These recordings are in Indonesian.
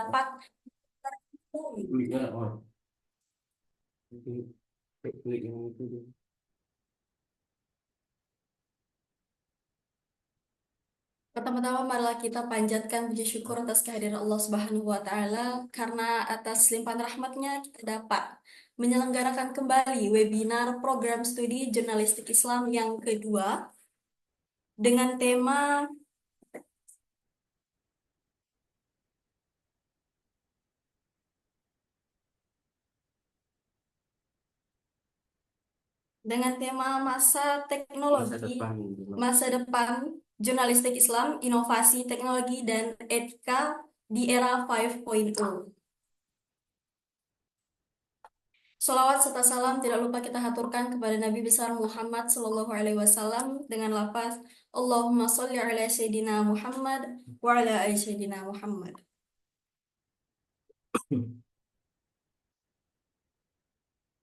dapat. Kliknya, oh, klik yang itu deh. Pertama-tama marilah kita panjatkan puji syukur atas kehadiran Allah Subhanahu wa taala karena atas limpahan rahmatnya kita dapat menyelenggarakan kembali webinar program studi jurnalistik Islam yang kedua dengan tema masa Masa teknologi, depan. masa depan jurnalistik Islam, inovasi teknologi dan etika di era 5.0. Salawat serta salam tidak lupa kita haturkan kepada Nabi besar Muhammad Sallallahu Alaihi Wasallam dengan lafaz Allahumma sholli ala Sayyidina Muhammad wa ala ali Sayyidina Muhammad.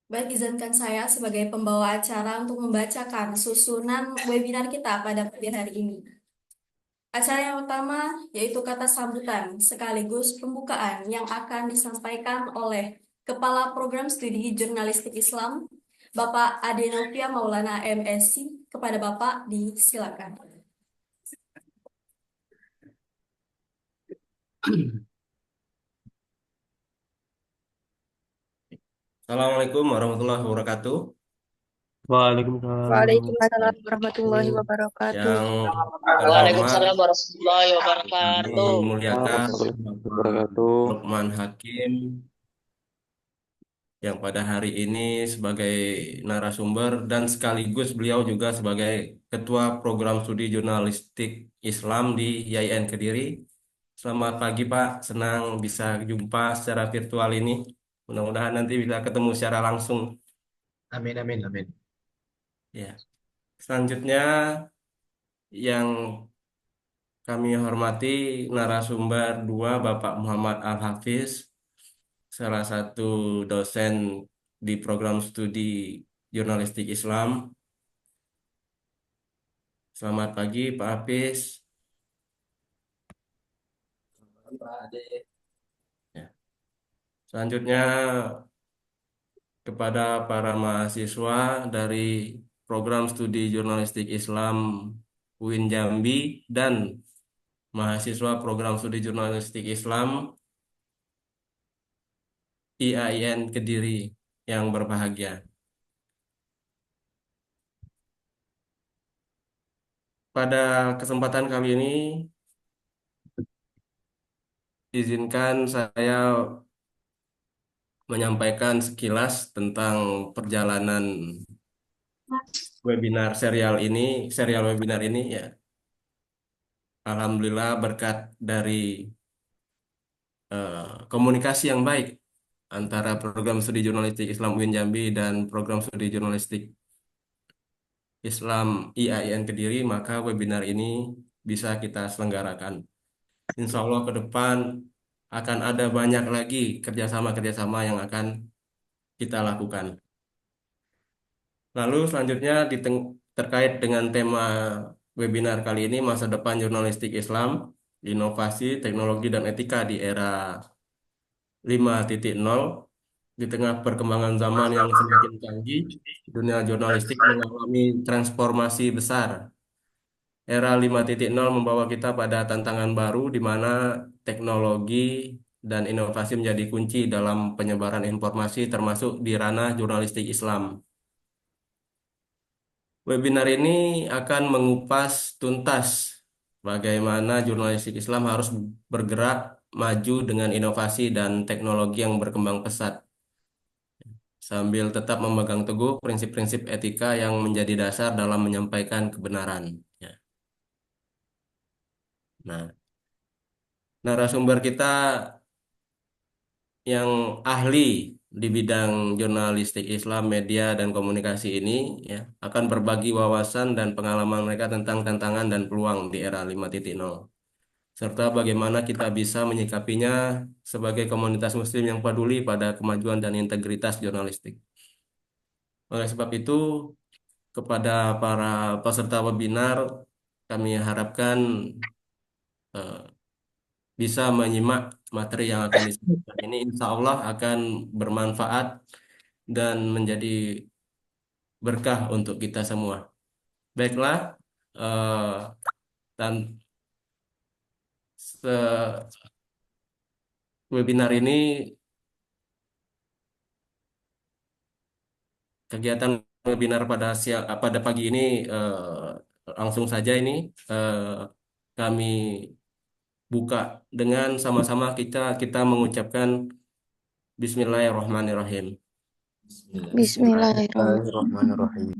Baik, izinkan saya sebagai pembawa acara untuk membacakan susunan webinar kita pada pagi hari ini. Acara yang utama yaitu kata sambutan sekaligus pembukaan yang akan disampaikan oleh Kepala Program Studi Jurnalistik Islam, Bapak Adenofia Maulana MSc. Kepada Bapak disilakan. Assalamualaikum warahmatullahi wabarakatuh. Waalaikumsalam Waalaikumsalam warahmatullahi wabarakatuh. Yang terhormat Waalaikumsalam warahmatullahi kami wabarakatuh. muliakan wabarakatuh. Lukman Hakim yang pada hari ini sebagai narasumber dan sekaligus beliau juga sebagai Ketua Program Studi Jurnalistik Islam di YIN Kediri. Selamat pagi Pak, senang bisa jumpa secara virtual ini. Mudah-mudahan nanti bisa ketemu secara langsung. Amin, amin, amin. Ya. Selanjutnya yang kami hormati narasumber dua Bapak Muhammad Al-Hafiz, salah satu dosen di program studi jurnalistik Islam. Selamat pagi Pak Hafiz. Pak Ade. Ya. Selanjutnya kepada para mahasiswa dari program studi jurnalistik Islam UIN Jambi dan mahasiswa program studi jurnalistik Islam IAIN Kediri yang berbahagia. Pada kesempatan kali ini, izinkan saya menyampaikan sekilas tentang perjalanan serial webinar ini ya. Alhamdulillah berkat dari komunikasi yang baik antara program studi jurnalistik Islam UIN Jambi dan program studi jurnalistik Islam IAIN Kediri, maka webinar ini bisa kita selenggarakan. Insya Allah ke depan akan ada banyak lagi kerjasama-kerjasama yang akan kita lakukan. Lalu selanjutnya terkait dengan tema webinar kali ini, masa depan jurnalistik Islam, inovasi, teknologi, dan etika di era 5.0. Di tengah perkembangan zaman yang semakin canggih, dunia jurnalistik mengalami transformasi besar. Era 5.0 membawa kita pada tantangan baru di mana teknologi dan inovasi menjadi kunci dalam penyebaran informasi termasuk di ranah jurnalistik Islam. Webinar ini akan mengupas tuntas bagaimana jurnalistik Islam harus bergerak maju dengan inovasi dan teknologi yang berkembang pesat, sambil tetap memegang teguh prinsip-prinsip etika yang menjadi dasar dalam menyampaikan kebenaran. Ya. Nah, narasumber kita yang ahli di bidang jurnalistik Islam, media, dan komunikasi ini ya, akan berbagi wawasan dan pengalaman mereka tentang tantangan dan peluang di era 5.0, serta bagaimana kita bisa menyikapinya sebagai komunitas muslim yang peduli pada kemajuan dan integritas jurnalistik. Oleh sebab itu, kepada para peserta webinar, kami harapkan bisa menyimak materi yang akan disampaikan ini insya Allah akan bermanfaat dan menjadi berkah untuk kita semua. Baiklah, eh, dan webinar ini, kegiatan webinar pada pagi ini langsung saja ini eh, kami buka dengan sama-sama kita mengucapkan Bismillahirrahmanirrahim. Bismillahirrahmanirrahim.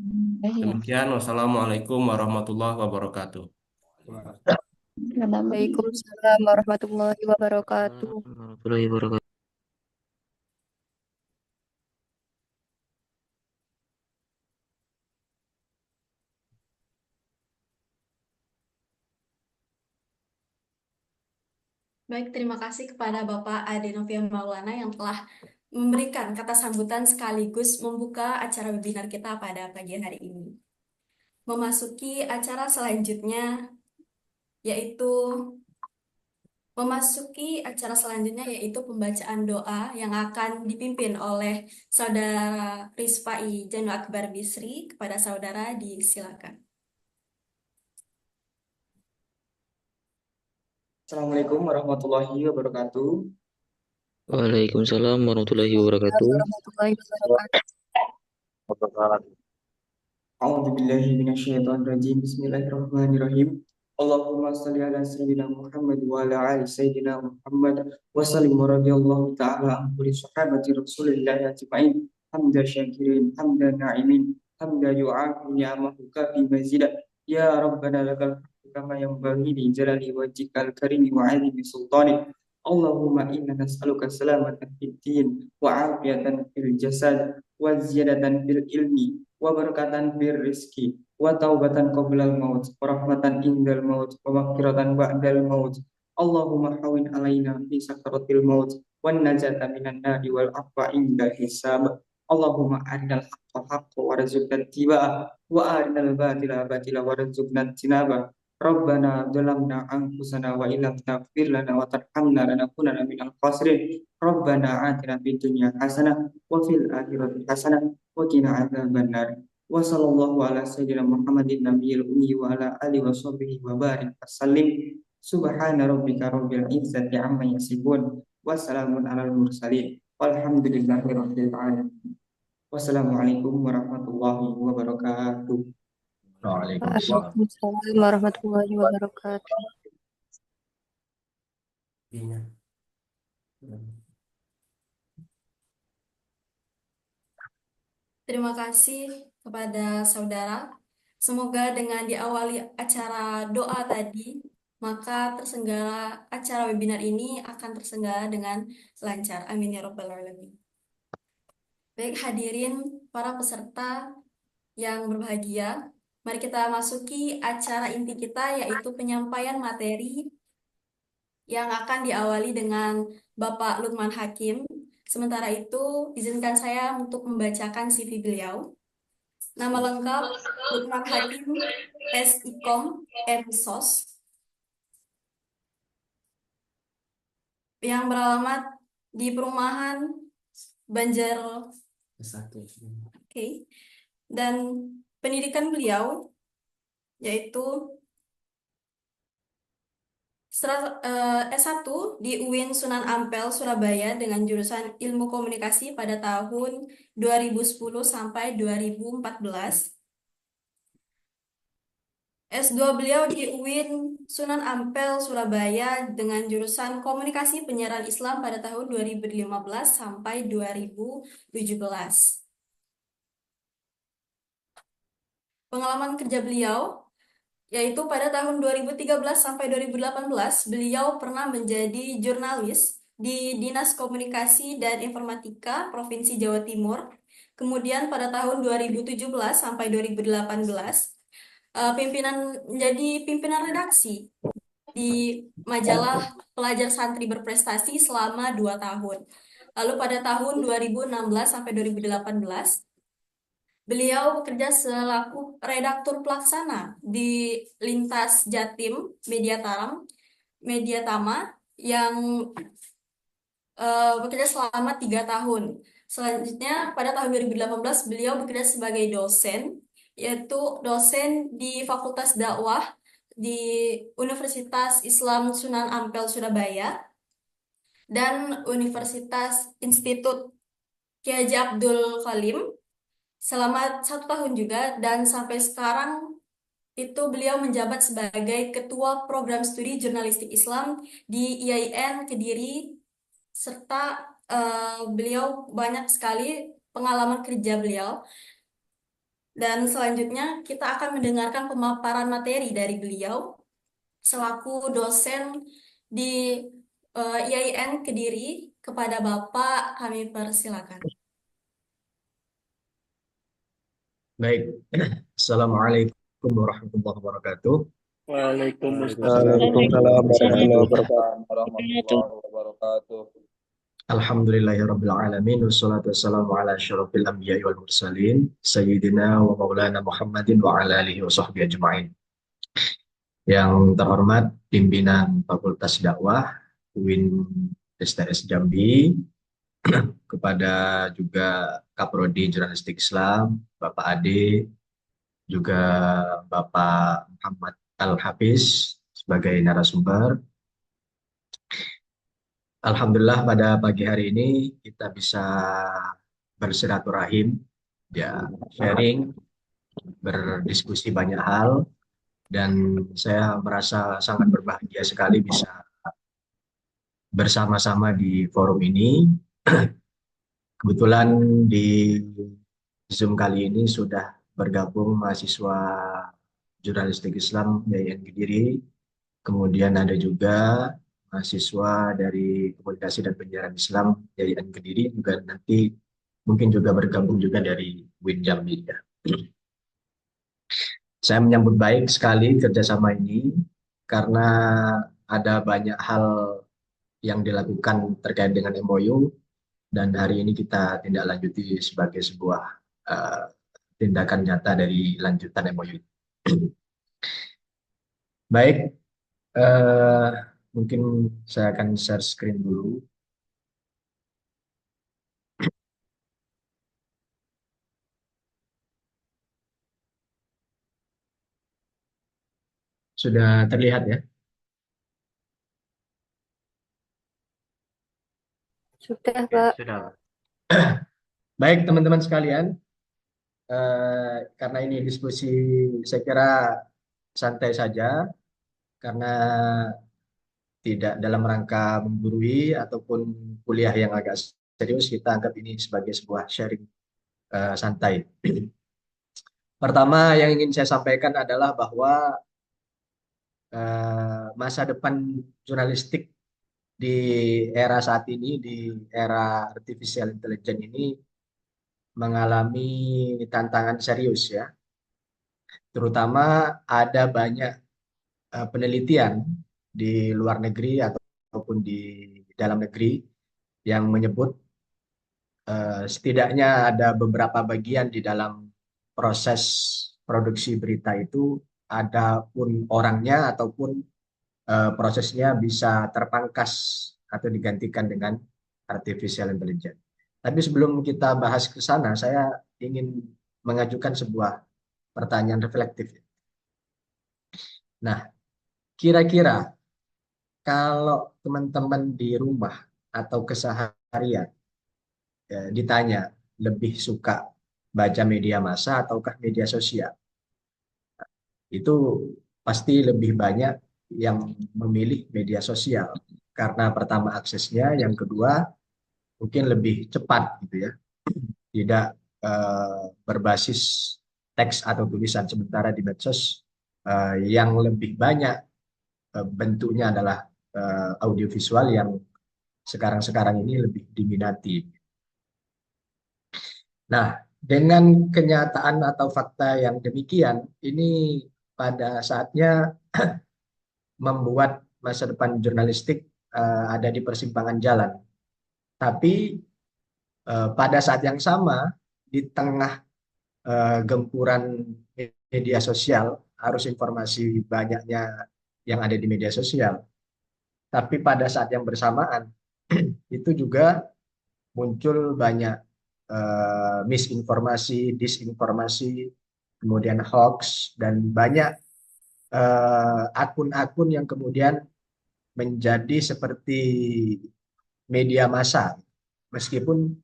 Demikian, wassalamualaikum warahmatullahi wabarakatuh. Waalaikumsalam warahmatullahi wabarakatuh. Warahmatullahi wabarakatuh. Baik, terima kasih kepada Bapak Ade Novian Maulana yang telah memberikan kata sambutan sekaligus membuka acara webinar kita pada pagi hari ini. Memasuki acara selanjutnya, yaitu pembacaan doa yang akan dipimpin oleh Saudara Rizfai Janu Akbar Bisri. Kepada saudara disilakan. Assalamualaikum warahmatullahi wabarakatuh. Waalaikumsalam warahmatullahi wabarakatuh. Warahmatullahi wabarakatuh. A'udzu billahi minasyaitonir rajim. Bismillahirrahmanirrahim. Allahumma shalli ala sayyidina Muhammad wa ala ali sayyidina Muhammad wa sallim radhiyallahu ta'ala an kulli sahabati Rasulillah ajma'in. Hamda syakirin, hamda na'imin, hamda yu'afi ni'amahu kafi mazida. Ya Rabbana lakal hamdu kama yanbaghi li jalali wajhikal karimi wa 'azimi sultanik. Allahumma inna nas'aluka salamatan fid din wa 'afiyatan fil jasad wa ziyadatan fil ilmi wa barakatan fil rizki wa taubatan qoblal maut wa rahmatan indal maut wa maghfiratan ba'dal maut. Allahumma hawin alaina fi sakaratil maut wan najata minan nari wal afwa inda hisab. Allahumma arinal haqqa haqqa warzuqna ittiba'ah wa arinal batila batila warzuqna ijtinabah. Rabbana dhalamna anfusana wa illam taghfir lana wa tarhamna lanakunanna minal khasirin. Rabbana atina fid dunya hasanah wa fil akhirati hasanah wa qina adzabannar. Wa sallallahu ala sayyidina Muhammadin nabiyil ummi wa ala alihi wa sahbihi wa barik wasallim. Subhana rabbika rabbil izzati amma yasifun wa salamun alal mursalin walhamdulillahi rabbil alamin. Wassalamualaikum warahmatullahi wabarakatuh. Waalaikumsalam. Waalaikumsalam warahmatullahi wabarakatuh. Iya. Terima kasih kepada saudara. Semoga dengan diawali acara doa tadi, maka tersenggara acara webinar ini akan tersenggara dengan lancar. Amin ya Rabbal Alamin. Baik hadirin para peserta yang berbahagia, mari kita masuki acara inti kita, yaitu penyampaian materi yang akan diawali dengan Bapak Lukman Hakim. Sementara itu, izinkan saya untuk membacakan CV beliau. Nama lengkap Lukman Hakim, S.Ikom, M.Sos, yang beralamat di perumahan Banjar. Oke. Dan pendidikan beliau yaitu S1 di UIN Sunan Ampel, Surabaya dengan jurusan Ilmu Komunikasi pada tahun 2010 sampai 2014. S2 beliau di UIN Sunan Ampel, Surabaya dengan jurusan Komunikasi Penyiaran Islam pada tahun 2015 sampai 2017. Pengalaman kerja beliau yaitu pada tahun 2013 sampai 2018 beliau pernah menjadi jurnalis di Dinas Komunikasi dan Informatika Provinsi Jawa Timur. Kemudian pada tahun 2017 sampai 2018 menjadi pimpinan redaksi di majalah Pelajar Santri Berprestasi selama 2 tahun. Lalu pada tahun 2016 sampai 2018 beliau bekerja selaku redaktur pelaksana di Lintas Jatim Media Tama yang bekerja selama 3 tahun. Selanjutnya, pada tahun 2018, beliau bekerja sebagai dosen, yaitu dosen di Fakultas Dakwah di Universitas Islam Sunan Ampel, Surabaya, dan Universitas Institut Kiai Haji Abdul Kalim selama 1 tahun juga, dan sampai sekarang itu beliau menjabat sebagai Ketua Program Studi Jurnalistik Islam di IAIN Kediri, serta beliau banyak sekali pengalaman kerja beliau. Dan selanjutnya kita akan mendengarkan pemaparan materi dari beliau selaku dosen di IAIN Kediri. Kepada Bapak kami persilakan. Baik. Assalamualaikum warahmatullahi wabarakatuh. Waalaikumsalam warahmatullahi wabarakatuh. Alhamdulillahirabbil alamin wassalatu wassalamu ala asyrofil anbiya'i wal mursalin sayyidina wa maulana Muhammadin wa ala alihi wa sahbihi ajma'in. Yang terhormat pimpinan Fakultas Dakwah UIN STS Jambi, kepada juga Kaprodi Jurnalistik Islam Bapak Ade, juga Bapak Muhammad Al-Hafiz sebagai narasumber. Alhamdulillah pada pagi hari ini kita bisa bersilaturahim, ya, sharing, berdiskusi banyak hal, dan saya merasa sangat berbahagia sekali bisa bersama-sama di forum ini. Kebetulan di Zoom kali ini sudah bergabung mahasiswa Jurnalistik Islam IAIN Kediri, kemudian ada juga mahasiswa dari Komunikasi dan Penyiaran Islam IAIN Kediri, juga nanti mungkin juga bergabung juga dari UIN Jambi. Ya. Saya menyambut baik sekali kerjasama ini karena ada banyak hal yang dilakukan terkait dengan MOU, dan hari ini kita tindak lanjuti sebagai sebuah tindakan nyata dari lanjutan MOU. Baik, mungkin saya akan share screen dulu. Sudah terlihat ya? Sudah, Pak. Sudah. Baik teman-teman sekalian, karena ini diskusi saya kira santai saja, karena tidak dalam rangka menggurui ataupun kuliah yang agak serius, kita anggap ini sebagai sebuah sharing santai. Pertama yang ingin saya sampaikan adalah bahwa masa depan jurnalistik di era saat ini, di era artificial intelligence ini mengalami tantangan serius ya. Terutama ada banyak penelitian di luar negeri ataupun di dalam negeri yang menyebut setidaknya ada beberapa bagian di dalam proses produksi berita itu, adapun orangnya ataupun prosesnya bisa terpangkas atau digantikan dengan artificial intelligence. Tapi sebelum kita bahas ke sana, saya ingin mengajukan sebuah pertanyaan reflektif. Nah, kira-kira kalau teman-teman di rumah atau keseharian ditanya lebih suka baca media massa ataukah media sosial, itu pasti lebih banyak yang memilih media sosial karena pertama aksesnya, yang kedua mungkin lebih cepat gitu ya, tidak berbasis teks atau tulisan, sementara di medsos yang lebih banyak bentuknya adalah audiovisual yang sekarang ini lebih diminati. Nah, dengan kenyataan atau fakta yang demikian, ini pada saatnya membuat masa depan jurnalistik ada di persimpangan jalan. Tapi pada saat yang sama, di tengah gempuran media sosial, arus informasi banyaknya yang ada di media sosial, tapi pada saat yang bersamaan itu juga muncul banyak misinformasi, disinformasi, kemudian hoax, dan banyak akun-akun yang kemudian menjadi seperti media massa, meskipun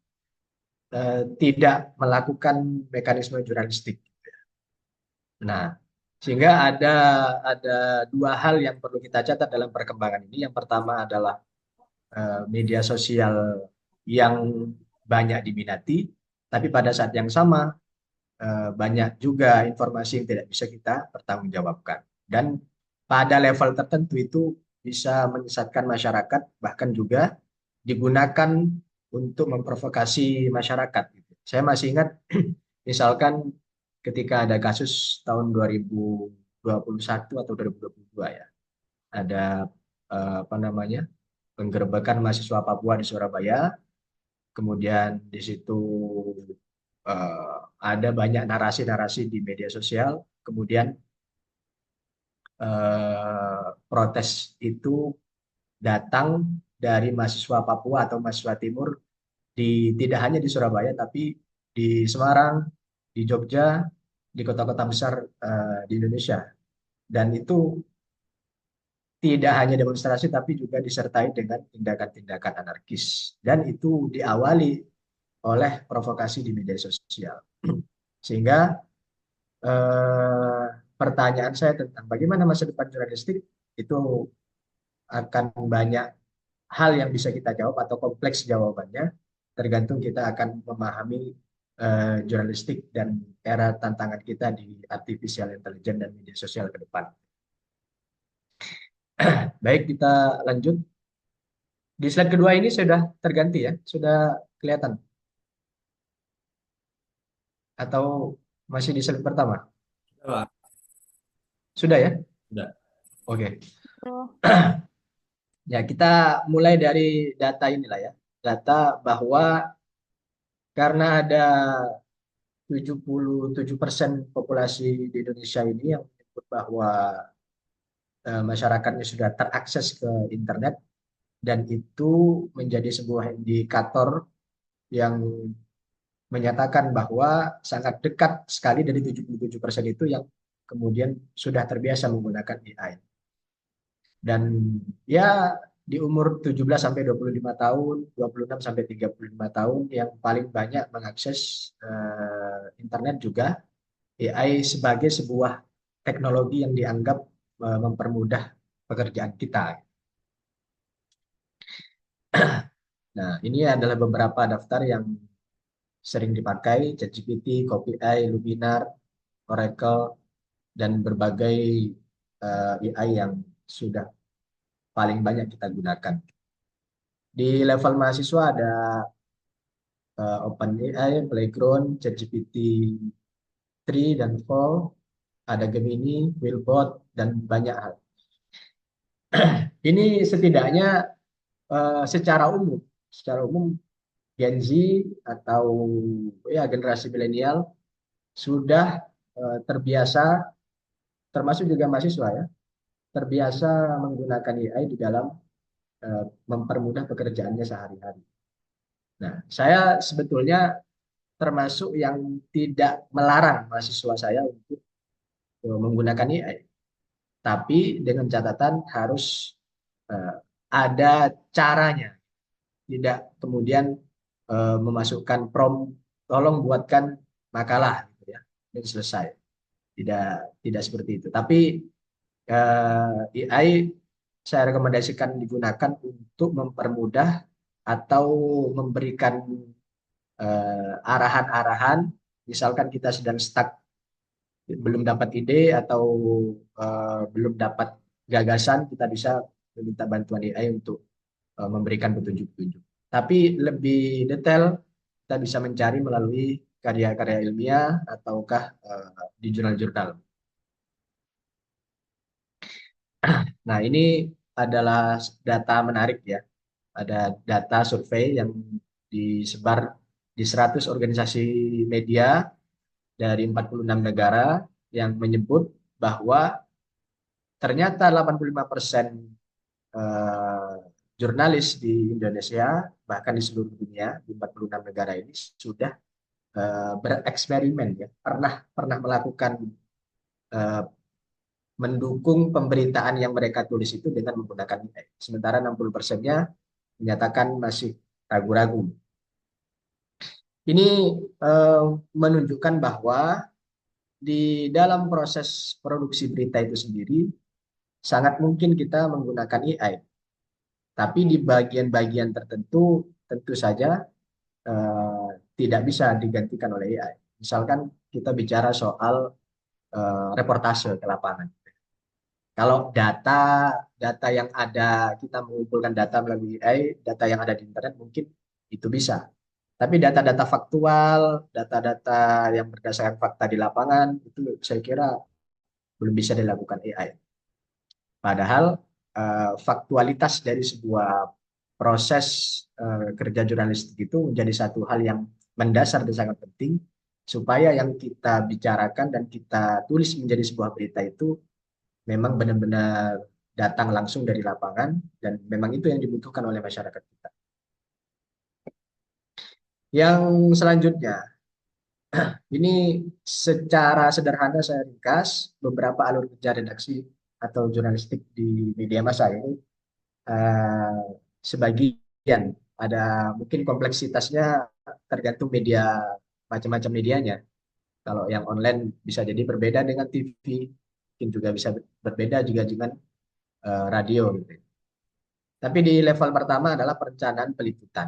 tidak melakukan mekanisme jurnalistik. Nah, sehingga ada dua hal yang perlu kita catat dalam perkembangan ini. Yang pertama adalah media sosial yang banyak diminati, tapi pada saat yang sama banyak juga informasi yang tidak bisa kita pertanggungjawabkan. Dan pada level tertentu itu bisa menyesatkan masyarakat, bahkan juga digunakan untuk memprovokasi masyarakat. Saya masih ingat, misalkan ketika ada kasus tahun 2021 atau 2022 ya, ada apa namanya, penggerebekan mahasiswa Papua di Surabaya. Kemudian di situ ada banyak narasi-narasi di media sosial. Kemudian protes itu datang dari mahasiswa Papua atau mahasiswa Timur tidak hanya di Surabaya tapi di Semarang, di Jogja, di kota-kota besar di Indonesia. Dan itu tidak hanya demonstrasi tapi juga disertai dengan tindakan-tindakan anarkis. Dan itu diawali oleh provokasi di media sosial. Sehingga pertanyaan saya tentang bagaimana masa depan jurnalistik itu akan banyak hal yang bisa kita jawab atau kompleks jawabannya, tergantung kita akan memahami jurnalistik dan era tantangan kita di artificial intelligence dan media sosial ke depan. Baik, kita lanjut. Di slide kedua ini sudah terganti ya, sudah kelihatan? Atau masih di slide pertama? Pak. Sudah ya? Sudah. Oke. Ya, kita mulai dari data inilah ya. Data bahwa karena ada 77% populasi di Indonesia ini yang menyebut bahwa masyarakatnya sudah terakses ke internet, dan itu menjadi sebuah indikator yang menyatakan bahwa sangat dekat sekali dari 77% itu yang kemudian sudah terbiasa menggunakan AI. Dan ya di umur 17 sampai 25 tahun, 26 sampai 35 tahun yang paling banyak mengakses internet juga, AI sebagai sebuah teknologi yang dianggap mempermudah pekerjaan kita. Nah, ini adalah beberapa daftar yang sering dipakai: ChatGPT, CopyAI, Luminar, Oracle, dan berbagai AI yang sudah paling banyak kita gunakan. Di level mahasiswa ada OpenAI, Playground, ChatGPT 3 dan 4, ada Gemini, Willbot, dan banyak hal. Ini setidaknya secara umum Gen Z atau ya generasi milenial sudah terbiasa, termasuk juga mahasiswa ya, terbiasa menggunakan AI di dalam mempermudah pekerjaannya sehari-hari. Nah, saya sebetulnya termasuk yang tidak melarang mahasiswa saya untuk menggunakan AI, tapi dengan catatan harus ada caranya, tidak kemudian memasukkan prompt, tolong buatkan makalah gitu ya, dan selesai. Tidak seperti itu. Tapi AI saya rekomendasikan digunakan untuk mempermudah atau memberikan arahan-arahan. Misalkan kita sedang stuck, belum dapat ide atau belum dapat gagasan, kita bisa meminta bantuan AI untuk memberikan petunjuk-petunjuk. Tapi lebih detail kita bisa mencari melalui karya-karya ilmiah ataukah di jurnal-jurnal. Nah, ini adalah data menarik ya. Ada data survei yang disebar di 100 organisasi media dari 46 negara yang menyebut bahwa ternyata 85% jurnalis di Indonesia, bahkan di seluruh dunia, di 46 negara ini sudah bereksperimen ya, pernah melakukan eh, mendukung pemberitaan yang mereka tulis itu dengan menggunakan AI. Sementara 60%-nya menyatakan masih ragu-ragu. Ini eh, menunjukkan bahwa di dalam proses produksi berita itu sendiri sangat mungkin kita menggunakan AI. Tapi di bagian-bagian tertentu tentu saja tidak bisa digantikan oleh AI. Misalkan kita bicara soal reportase ke lapangan. Kalau data yang ada, kita mengumpulkan data melalui AI, data yang ada di internet mungkin itu bisa. Tapi data-data faktual, data-data yang berdasarkan fakta di lapangan, itu saya kira belum bisa dilakukan AI. Padahal faktualitas dari sebuah proses kerja jurnalistik itu menjadi satu hal yang mendasar dan sangat penting supaya yang kita bicarakan dan kita tulis menjadi sebuah berita itu memang benar-benar datang langsung dari lapangan dan memang itu yang dibutuhkan oleh masyarakat kita. Yang selanjutnya, ini secara sederhana saya ringkas beberapa alur kerja redaksi atau jurnalistik di media massa ini. Sebagian ada mungkin kompleksitasnya tergantung media, macam-macam medianya. Kalau yang online bisa jadi berbeda dengan TV, mungkin juga bisa berbeda juga dengan radio gitu. Tapi di level pertama adalah perencanaan peliputan.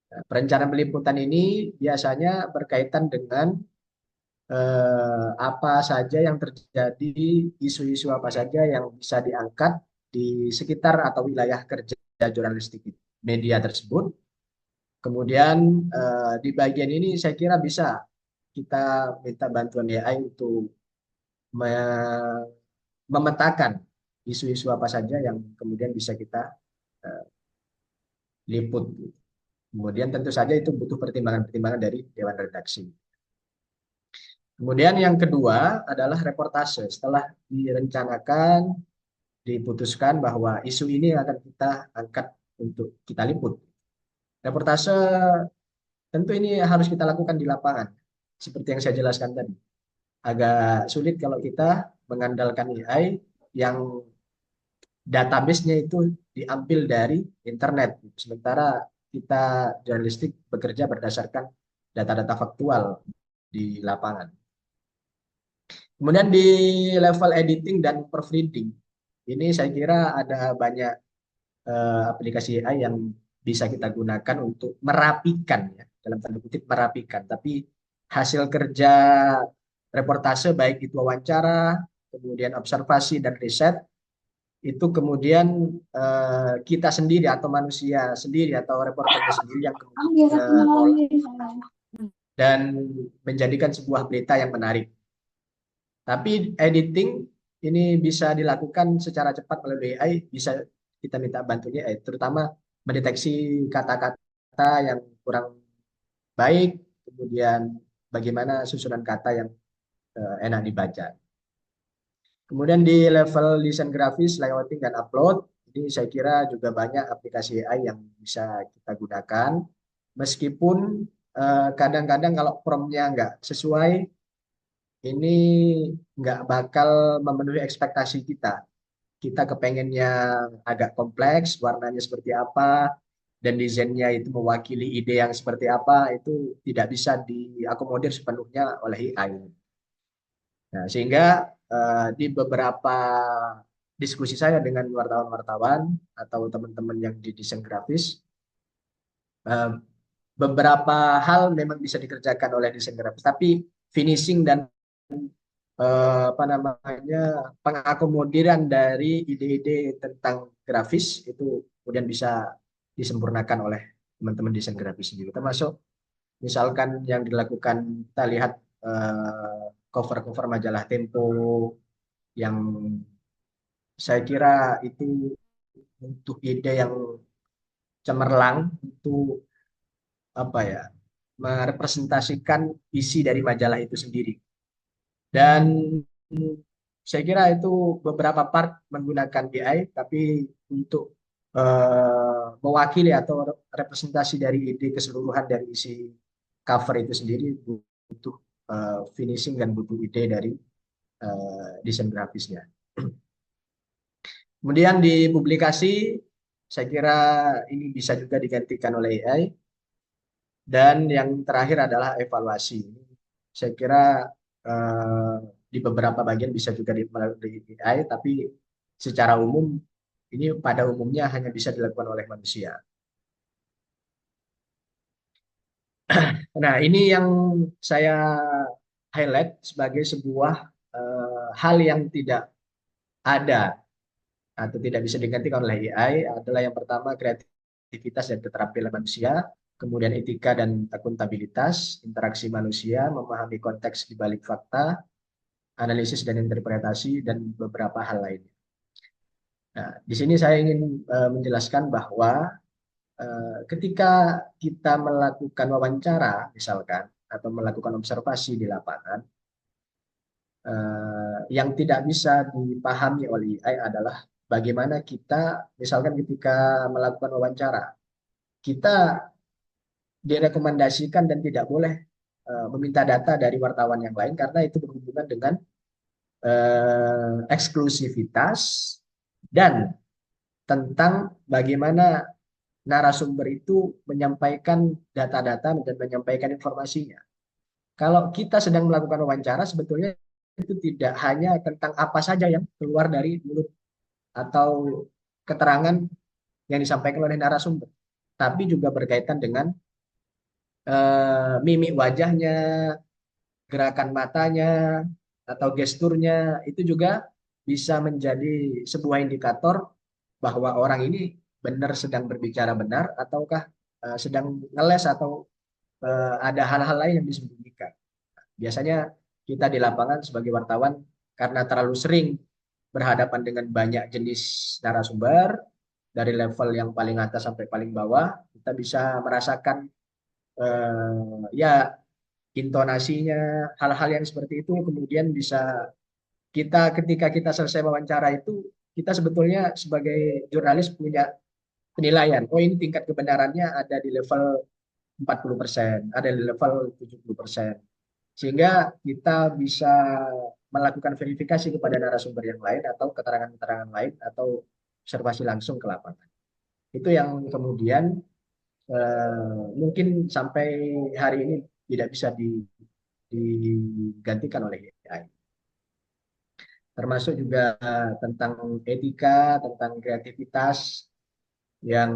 Nah, perencanaan peliputan ini biasanya berkaitan dengan apa saja yang terjadi, isu-isu apa saja yang bisa diangkat di sekitar atau wilayah kerja jurnalistik media tersebut. Kemudian di bagian ini saya kira bisa kita minta bantuan AI untuk memetakan isu-isu apa saja yang kemudian bisa kita liput. Kemudian tentu saja itu butuh pertimbangan-pertimbangan dari Dewan Redaksi. Kemudian yang kedua adalah reportase. Setelah direncanakan, diputuskan bahwa isu ini akan kita angkat untuk kita liput. Reportase tentu ini harus kita lakukan di lapangan. Seperti yang saya jelaskan tadi. Agak sulit kalau kita mengandalkan AI yang database-nya itu diambil dari internet. Sementara kita jurnalistik bekerja berdasarkan data-data faktual di lapangan. Kemudian di level editing dan proofreading, ini saya kira ada banyak aplikasi AI yang bisa kita gunakan untuk merapikan, ya, dalam tanda kutip merapikan. Tapi hasil kerja reportase baik itu wawancara, kemudian observasi dan riset, itu kemudian kita sendiri atau manusia sendiri atau reporternya sendiri yang kemudian dan menjadikan sebuah berita yang menarik. Tapi editing ini bisa dilakukan secara cepat melalui AI, bisa kita minta bantunya AI, terutama mendeteksi kata-kata yang kurang baik, kemudian bagaimana susunan kata yang enak dibaca. Kemudian di level desain grafis, layouting, dan upload, ini saya kira juga banyak aplikasi AI yang bisa kita gunakan. Meskipun kadang-kadang kalau prompt-nya nggak sesuai, ini nggak bakal memenuhi ekspektasi kita. Kita kepengennya agak kompleks, warnanya seperti apa, dan desainnya itu mewakili ide yang seperti apa, itu tidak bisa diakomodir sepenuhnya oleh AI. Nah, sehingga di beberapa diskusi saya dengan wartawan-wartawan atau teman-teman yang di desain grafis, beberapa hal memang bisa dikerjakan oleh desain grafis, tapi finishing dan apa namanya pengakomodiran dari ide-ide tentang grafis itu kemudian bisa disempurnakan oleh teman-teman desain grafis sendiri. Termasuk misalkan yang dilakukan, kita lihat cover-cover majalah Tempo yang saya kira itu untuk ide yang cemerlang untuk apa ya merepresentasikan isi dari majalah itu sendiri. Dan saya kira itu beberapa part menggunakan AI, tapi untuk mewakili atau representasi dari ide keseluruhan dari isi cover itu sendiri butuh finishing dan butuh ide dari desain grafisnya. Kemudian di publikasi, saya kira ini bisa juga digantikan oleh AI. Dan yang terakhir adalah evaluasi. Saya kira di beberapa bagian bisa juga melalui AI, tapi secara umum ini pada umumnya hanya bisa dilakukan oleh manusia. Nah, ini yang saya highlight sebagai sebuah hal yang tidak ada atau tidak bisa digantikan oleh AI adalah yang pertama kreativitas dan keterampilan manusia, kemudian etika dan akuntabilitas, interaksi manusia, memahami konteks di balik fakta, analisis dan interpretasi, dan beberapa hal lainnya. Nah, di sini saya ingin menjelaskan bahwa ketika kita melakukan wawancara, misalkan, atau melakukan observasi di lapangan, yang tidak bisa dipahami oleh AI adalah bagaimana kita, misalkan ketika melakukan wawancara, kita direkomendasikan dan tidak boleh meminta data dari wartawan yang lain karena itu berhubungan dengan eksklusivitas dan tentang bagaimana narasumber itu menyampaikan data-data dan menyampaikan informasinya. Kalau kita sedang melakukan wawancara, sebetulnya itu tidak hanya tentang apa saja yang keluar dari mulut atau keterangan yang disampaikan oleh narasumber, tapi juga berkaitan dengan mimik wajahnya, gerakan matanya, atau gesturnya, itu juga bisa menjadi sebuah indikator bahwa orang ini benar sedang berbicara benar, ataukah sedang ngeles atau ada hal-hal lain yang disembunyikan. Biasanya kita di lapangan sebagai wartawan, karena terlalu sering berhadapan dengan banyak jenis narasumber, dari level yang paling atas sampai paling bawah, kita bisa merasakan ya intonasinya, hal-hal yang seperti itu kemudian bisa ketika kita selesai wawancara itu, kita sebetulnya sebagai jurnalis punya penilaian. Oh, ini tingkat kebenarannya ada di level 40%, ada di level 70%. Sehingga kita bisa melakukan verifikasi kepada narasumber yang lain atau keterangan-keterangan lain atau observasi langsung ke lapangan. Itu yang kemudian mungkin sampai hari ini tidak bisa digantikan oleh AI. Termasuk juga tentang etika, tentang kreativitas yang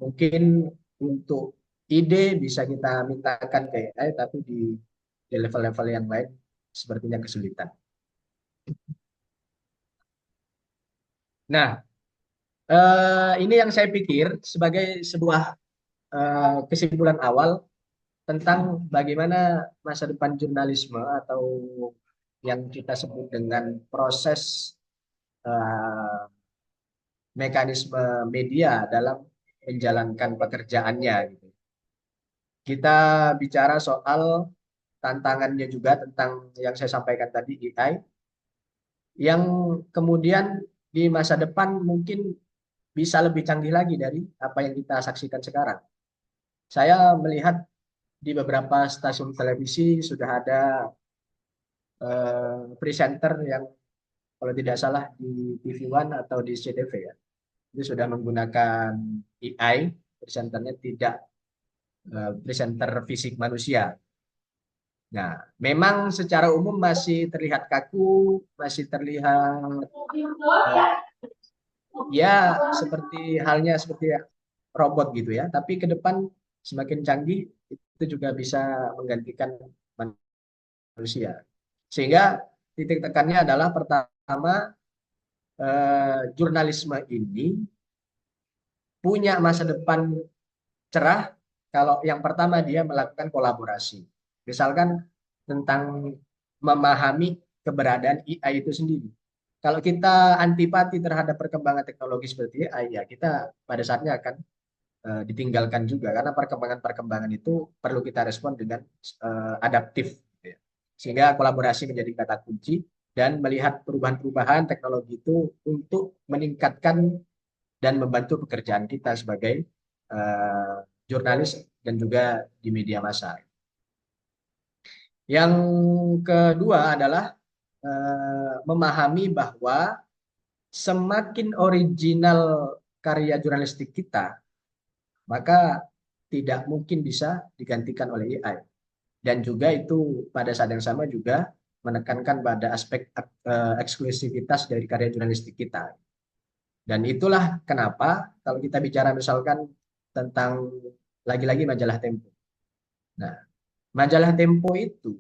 mungkin untuk ide bisa kita mintakan ke AI, tapi di level-level yang lain sepertinya kesulitan. Nah, ini yang saya pikir sebagai sebuah kesimpulan awal tentang bagaimana masa depan jurnalisme atau yang kita sebut dengan proses mekanisme media dalam menjalankan pekerjaannya. Gitu. Kita bicara soal tantangannya juga tentang yang saya sampaikan tadi, AI, yang kemudian di masa depan mungkin bisa lebih canggih lagi dari apa yang kita saksikan sekarang. Saya melihat di beberapa stasiun televisi sudah ada presenter yang kalau tidak salah di TV One atau di CTV ya, itu sudah menggunakan AI, presenternya tidak presenter fisik manusia. Nah, memang secara umum masih terlihat kaku, masih terlihat ya seperti halnya seperti robot gitu ya. Tapi ke depan semakin canggih itu juga bisa menggantikan manusia. Sehingga titik tekannya adalah pertama jurnalisme ini punya masa depan cerah kalau yang pertama dia melakukan kolaborasi. Misalkan tentang memahami keberadaan AI itu sendiri. Kalau kita antipati terhadap perkembangan teknologi seperti AI, ya kita pada saatnya akan ditinggalkan juga karena perkembangan-perkembangan itu perlu kita respon dengan adaptif. Gitu ya. Sehingga kolaborasi menjadi kata kunci dan melihat perubahan-perubahan teknologi itu untuk meningkatkan dan membantu pekerjaan kita sebagai jurnalis dan juga di media massa. Yang kedua adalah memahami bahwa semakin original karya jurnalistik kita, maka tidak mungkin bisa digantikan oleh AI. Dan juga itu pada saat yang sama juga menekankan pada aspek eksklusivitas dari karya jurnalistik kita. Dan itulah kenapa kalau kita bicara misalkan tentang lagi-lagi majalah Tempo. Nah, majalah Tempo itu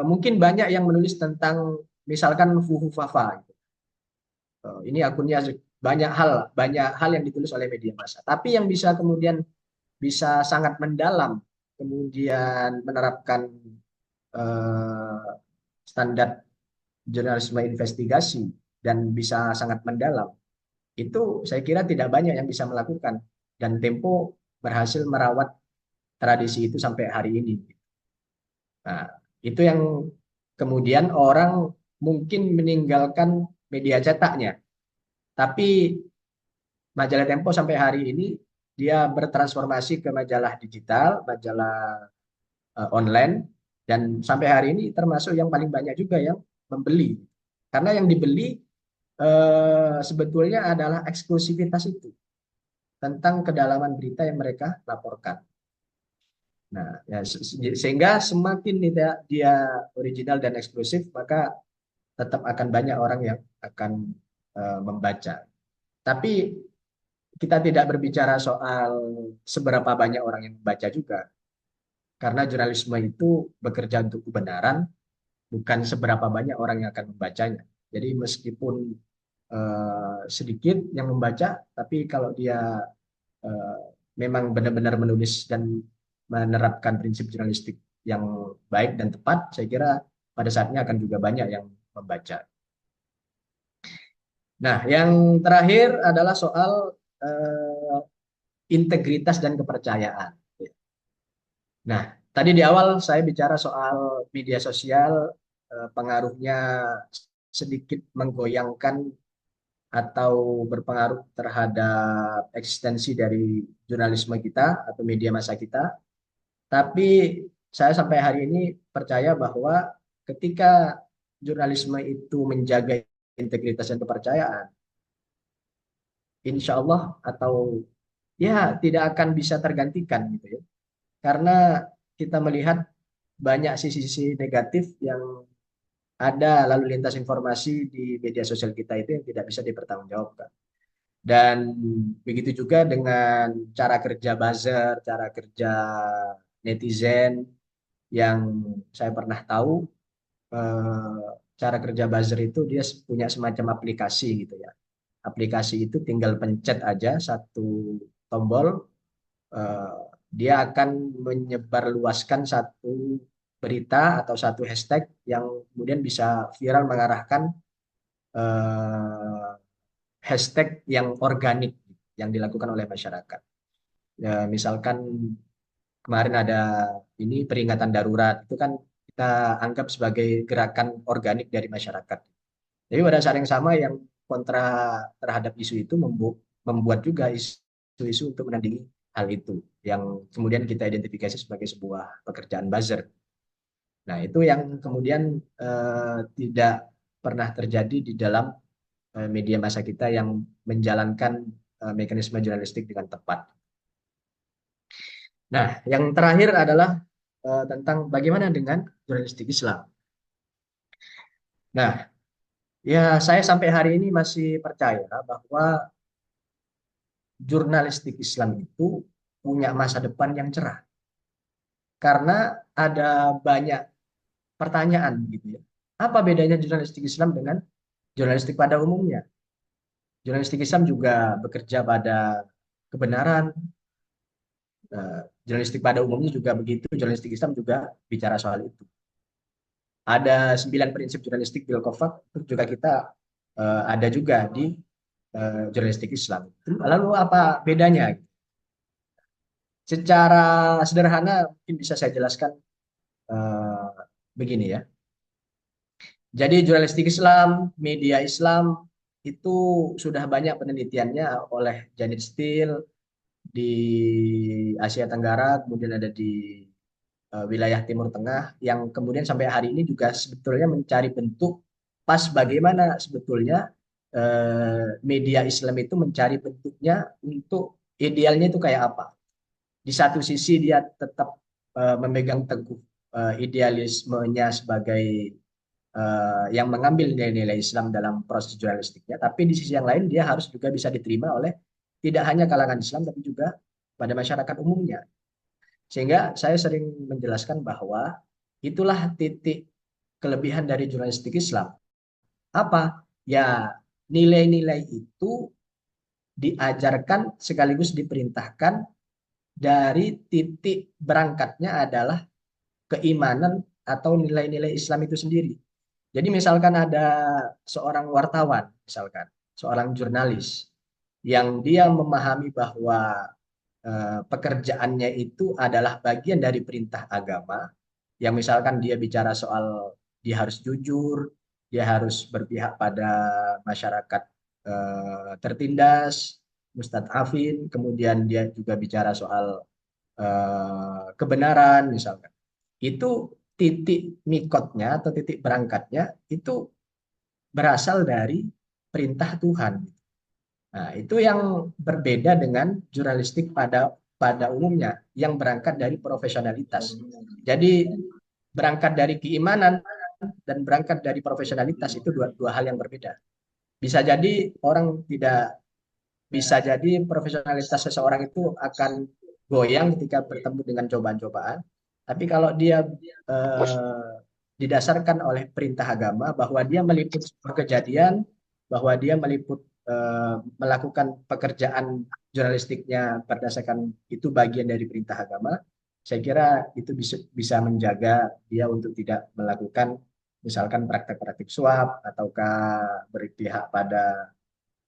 mungkin banyak yang menulis tentang misalkan Fuhu Fafa. Gitu. Ini akunnya banyak hal yang ditulis oleh media massa. Tapi yang bisa kemudian bisa sangat mendalam, kemudian menerapkan standar jurnalisme investigasi dan bisa sangat mendalam, itu saya kira tidak banyak yang bisa melakukan. Dan Tempo berhasil merawat tradisi itu sampai hari ini. Nah, itu yang kemudian orang mungkin meninggalkan media cetaknya. Tapi majalah Tempo sampai hari ini dia bertransformasi ke majalah digital, majalah online, dan sampai hari ini termasuk yang paling banyak juga yang membeli. Karena yang dibeli sebetulnya adalah eksklusivitas itu tentang kedalaman berita yang mereka laporkan. Nah, ya, sehingga semakin dia original dan eksklusif, maka tetap akan banyak orang yang akan membaca. Tapi kita tidak berbicara soal seberapa banyak orang yang membaca juga. Karena jurnalisme itu bekerja untuk kebenaran, bukan seberapa banyak orang yang akan membacanya. Jadi meskipun sedikit yang membaca, tapi kalau dia memang benar-benar menulis dan menerapkan prinsip jurnalistik yang baik dan tepat, saya kira pada saatnya akan juga banyak yang membaca. Nah, yang terakhir adalah soal integritas dan kepercayaan. Nah, tadi di awal saya bicara soal media sosial, pengaruhnya sedikit menggoyangkan atau berpengaruh terhadap eksistensi dari jurnalisme kita atau media massa kita. Tapi saya sampai hari ini percaya bahwa ketika jurnalisme itu menjaga integritas dan kepercayaan, insya Allah atau ya tidak akan bisa tergantikan gitu ya. Karena kita melihat banyak sisi-sisi negatif yang ada lalu lintas informasi di media sosial kita itu yang tidak bisa dipertanggungjawabkan. Dan begitu juga dengan cara kerja buzzer, cara kerja netizen yang saya pernah tahu, cara kerja buzzer itu dia punya semacam aplikasi gitu ya. Aplikasi itu tinggal pencet aja satu tombol, dia akan menyebarluaskan satu berita atau satu hashtag yang kemudian bisa viral mengarahkan hashtag yang organik yang dilakukan oleh masyarakat. Ya, misalkan kemarin ada ini peringatan darurat, itu kan kita anggap sebagai gerakan organik dari masyarakat. Jadi pada saat yang sama yang kontra terhadap isu itu membuat juga isu-isu untuk menandingi hal itu yang kemudian kita identifikasi sebagai sebuah pekerjaan buzzer. Nah, itu yang kemudian tidak pernah terjadi di dalam media massa kita yang menjalankan mekanisme jurnalistik dengan tepat. Nah, yang terakhir adalah tentang bagaimana dengan jurnalistik Islam. Nah, ya saya sampai hari ini masih percaya bahwa jurnalistik Islam itu punya masa depan yang cerah. Karena ada banyak pertanyaan gitu ya. Apa bedanya jurnalistik Islam dengan jurnalistik pada umumnya? Jurnalistik Islam juga bekerja pada kebenaran. Jurnalistik pada umumnya juga begitu. Jurnalistik Islam juga bicara soal itu. Ada 9 prinsip jurnalistik Bilqovak, itu juga kita ada juga di jurnalistik Islam. Lalu apa bedanya? Secara sederhana mungkin bisa saya jelaskan begini ya. Jadi jurnalistik Islam, media Islam itu sudah banyak penelitiannya oleh Janet Steele di Asia Tenggara, kemudian ada di wilayah Timur Tengah, yang kemudian sampai hari ini juga sebetulnya mencari bentuk pas bagaimana sebetulnya media Islam itu mencari bentuknya untuk idealnya itu kayak apa. Di satu sisi dia tetap memegang teguh idealismenya sebagai yang mengambil nilai-nilai Islam dalam proses jurnalistiknya, tapi di sisi yang lain dia harus juga bisa diterima oleh tidak hanya kalangan Islam tapi juga pada masyarakat umumnya. Sehingga saya sering menjelaskan bahwa itulah titik kelebihan dari jurnalistik Islam. Apa? Ya, nilai-nilai itu diajarkan sekaligus diperintahkan dari titik berangkatnya adalah keimanan atau nilai-nilai Islam itu sendiri. Jadi misalkan ada seorang wartawan, misalkan seorang jurnalis yang dia memahami bahwa pekerjaannya itu adalah bagian dari perintah agama, yang misalkan dia bicara soal dia harus jujur, dia harus berpihak pada masyarakat tertindas, mustadafin, kemudian dia juga bicara soal kebenaran misalkan. Itu titik mikotnya atau titik berangkatnya itu berasal dari perintah Tuhan. Nah, itu yang berbeda dengan jurnalistik pada umumnya yang berangkat dari profesionalitas. Jadi berangkat dari keimanan dan berangkat dari profesionalitas itu dua hal yang berbeda. Bisa jadi orang tidak bisa jadi profesionalitas seseorang itu akan goyang ketika bertemu dengan cobaan-cobaan. Tapi kalau dia didasarkan oleh perintah agama bahwa dia meliput sebuah kejadian, bahwa dia meliput melakukan pekerjaan jurnalistiknya berdasarkan itu bagian dari perintah agama, saya kira itu bisa menjaga dia untuk tidak melakukan misalkan praktek-praktek suap ataukah berpihak pada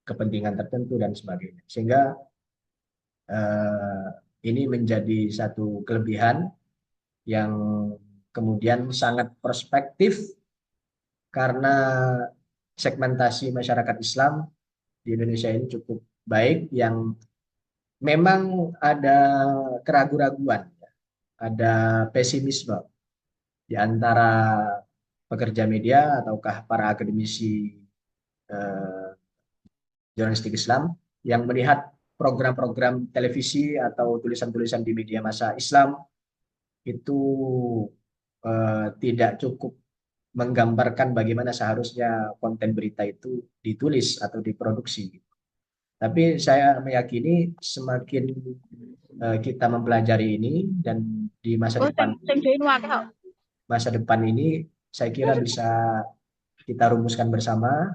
kepentingan tertentu dan sebagainya. Sehingga ini menjadi satu kelebihan yang kemudian sangat prospektif karena segmentasi masyarakat Islam di Indonesia ini cukup baik, yang memang ada keraguan-raguan, ada pesimisme di antara pekerja media ataukah para akademisi jurnalistik Islam yang melihat program-program televisi atau tulisan-tulisan di media massa Islam itu tidak cukup menggambarkan bagaimana seharusnya konten berita itu ditulis atau diproduksi. Tapi saya meyakini semakin kita mempelajari ini dan di masa depan ini saya kira bisa kita rumuskan bersama,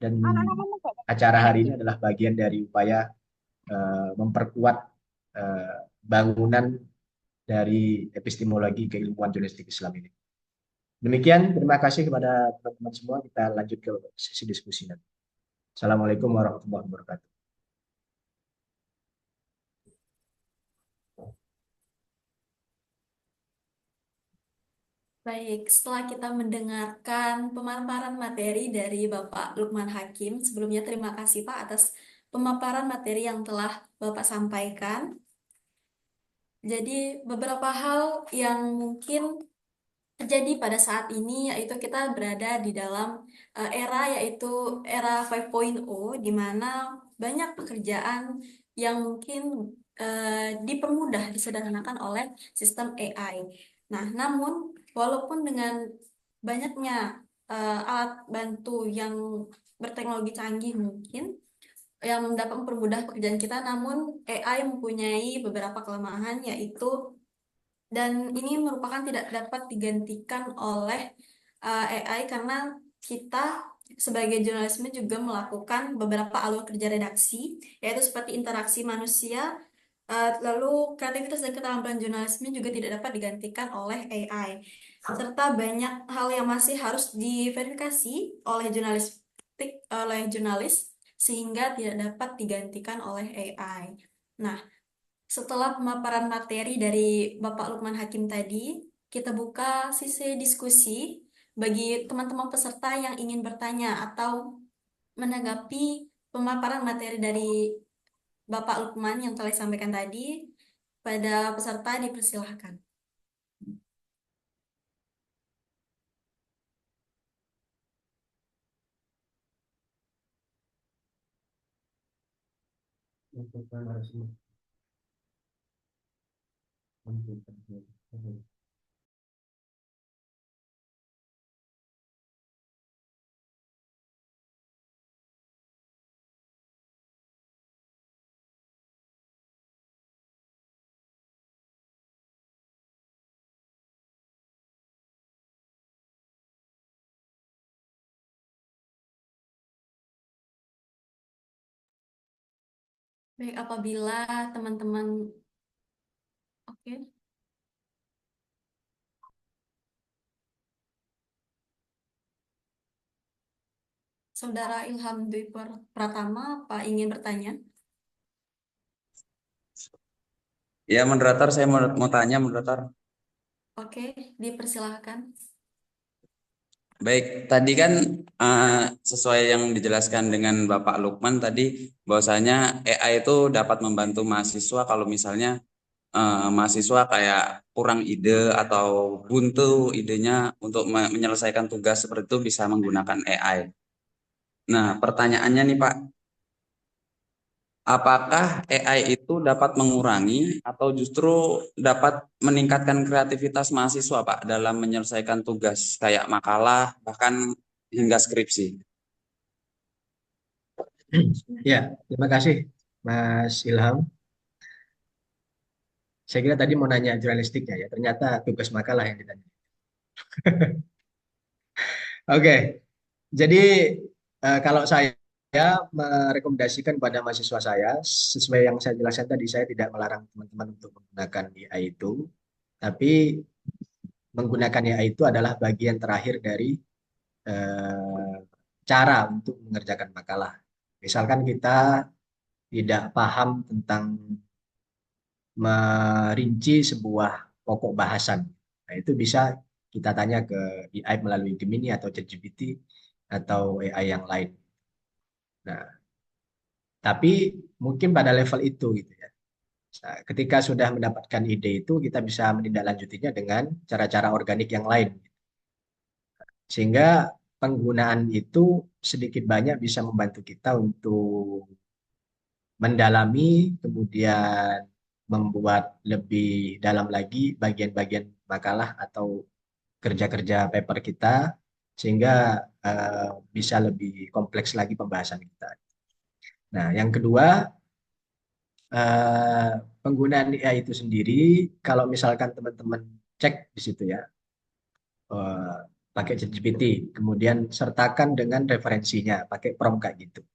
dan acara hari ini adalah bagian dari upaya memperkuat bangunan dari epistemologi keilmuan jurnalistik Islam ini. Demikian, terima kasih kepada teman-teman semua. Kita lanjut ke sesi diskusi nanti. Assalamualaikum warahmatullahi wabarakatuh. Baik, setelah kita mendengarkan pemaparan materi dari Bapak Lukman Hakim, sebelumnya terima kasih Pak atas pemaparan materi yang telah Bapak sampaikan. Jadi beberapa hal yang mungkin terjadi pada saat ini yaitu kita berada di dalam era yaitu era 5.0, di mana banyak pekerjaan yang mungkin dipermudah, disederhanakan oleh sistem AI. Nah, namun walaupun dengan banyaknya alat bantu yang berteknologi canggih mungkin yang dapat mempermudah pekerjaan kita, namun AI mempunyai beberapa kelemahan yaitu, dan ini merupakan tidak dapat digantikan oleh AI karena kita sebagai jurnalisme juga melakukan beberapa alur kerja redaksi, yaitu seperti interaksi manusia, lalu kreativitas dan keterampilan jurnalisme juga tidak dapat digantikan oleh AI. Serta banyak hal yang masih harus diverifikasi oleh jurnalis sehingga tidak dapat digantikan oleh AI. Nah, setelah pemaparan materi dari Bapak Lukman Hakim tadi, kita buka sesi diskusi bagi teman-teman peserta yang ingin bertanya atau menanggapi pemaparan materi dari Bapak Lukman yang telah disampaikan tadi, pada peserta dipersilahkan. Baik, apabila teman-teman, oke. Saudara Ilham Dwi Pratama, apa ingin bertanya? Ya, moderator, saya mau tanya, moderator. Oke, dipersilahkan. Baik, tadi kan sesuai yang dijelaskan dengan Bapak Lukman tadi, bahwasanya AI itu dapat membantu mahasiswa kalau misalnya mahasiswa kayak kurang ide atau buntu idenya untuk menyelesaikan tugas seperti itu bisa menggunakan AI. Nah, pertanyaannya nih Pak, apakah AI itu dapat mengurangi atau justru dapat meningkatkan kreativitas mahasiswa, Pak, dalam menyelesaikan tugas kayak makalah, bahkan hingga skripsi? Ya, terima kasih Mas Ilham. Saya kira tadi mau nanya jurnalistiknya ya, ternyata tugas makalah yang ditanya. Oke, jadi kalau saya merekomendasikan pada mahasiswa saya, sesuai yang saya jelaskan tadi, saya tidak melarang teman-teman untuk menggunakan AI itu, tapi menggunakan AI itu adalah bagian terakhir dari eh, cara untuk mengerjakan makalah. Misalkan kita tidak paham tentang merinci sebuah pokok bahasan. Nah, itu bisa kita tanya ke AI melalui Gemini atau ChatGPT atau AI yang lain. Nah, tapi mungkin pada level itu gitu ya. Nah, ketika sudah mendapatkan ide itu, kita bisa menindaklanjutinya dengan cara-cara organik yang lain. Sehingga penggunaan itu sedikit banyak bisa membantu kita untuk mendalami, kemudian membuat lebih dalam lagi bagian-bagian makalah atau kerja-kerja paper kita, sehingga eh, bisa lebih kompleks lagi pembahasan kita. Nah, yang kedua, eh, penggunaan AI itu sendiri, kalau misalkan teman-teman cek di situ ya, eh, pakai ChatGPT, kemudian sertakan dengan referensinya, pakai prompt kayak gitu.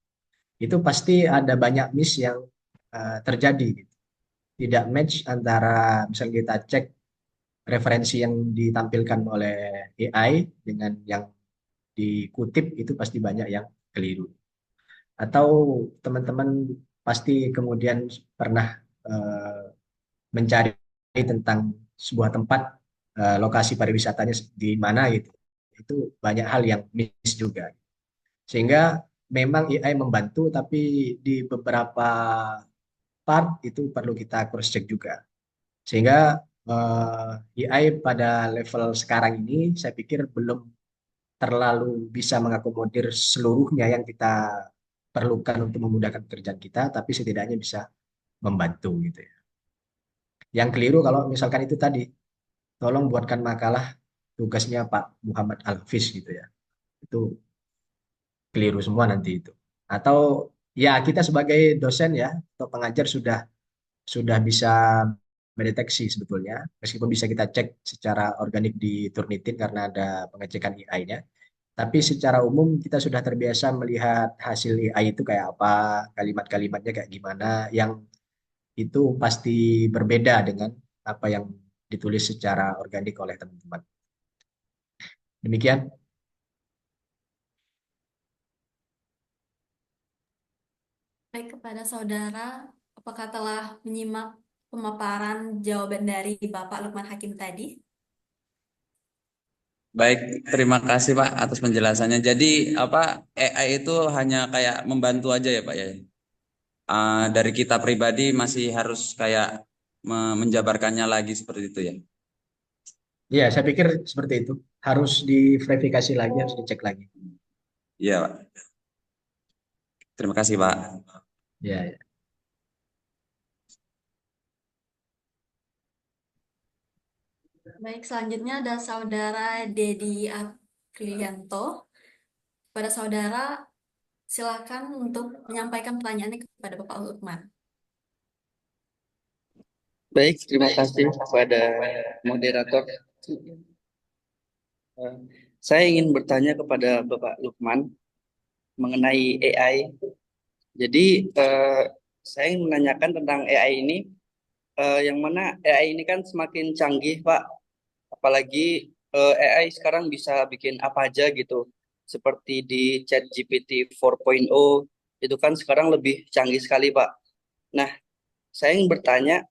Itu pasti ada banyak miss yang terjadi gitu. Tidak match antara misalnya kita cek referensi yang ditampilkan oleh AI dengan yang dikutip itu pasti banyak yang keliru. Atau teman-teman pasti kemudian pernah eh, mencari tentang sebuah tempat lokasi pariwisatanya di mana gitu. Itu banyak hal yang miss juga. Sehingga memang AI membantu tapi di beberapa part itu perlu kita cross check juga. Sehingga AI pada level sekarang ini saya pikir belum terlalu bisa mengakomodir seluruhnya yang kita perlukan untuk memudahkan pekerjaan kita, tapi setidaknya bisa membantu gitu ya. Yang keliru kalau misalkan itu tadi, tolong buatkan makalah tugasnya Pak Muhammad Al-Hafiz gitu ya. Itu keliru semua nanti itu. Atau ya kita sebagai dosen ya atau pengajar sudah bisa mendeteksi sebetulnya, meskipun bisa kita cek secara organik di Turnitin karena ada pengecekan AI-nya. Tapi secara umum kita sudah terbiasa melihat hasil AI itu kayak apa, kalimat-kalimatnya kayak gimana, yang itu pasti berbeda dengan apa yang ditulis secara organik oleh teman-teman. Demikian. Baik, kepada saudara, apakah telah menyimak pemaparan jawaban dari Bapak Lukman Hakim tadi? Baik, terima kasih Pak atas penjelasannya. Jadi apa AI itu hanya kayak membantu aja ya Pak ya? Dari kita pribadi masih harus kayak menjabarkannya lagi seperti itu ya. Iya, saya pikir seperti itu. Harus diverifikasi lagi, harus dicek lagi. Iya Pak. Terima kasih Pak. Ya, ya. Baik, selanjutnya ada saudara Dedi Akrianto. Pada saudara, silakan untuk menyampaikan pertanyaannya kepada Bapak Lukman. Baik, terima kasih kepada moderator. Eh, Saya ingin bertanya kepada Bapak Lukman mengenai AI. Jadi, saya ingin menanyakan tentang AI ini, yang mana AI ini kan semakin canggih, Pak. Apalagi AI sekarang bisa bikin apa aja gitu. Seperti di ChatGPT 4.0, itu kan sekarang lebih canggih sekali, Pak. Nah, saya ingin bertanya,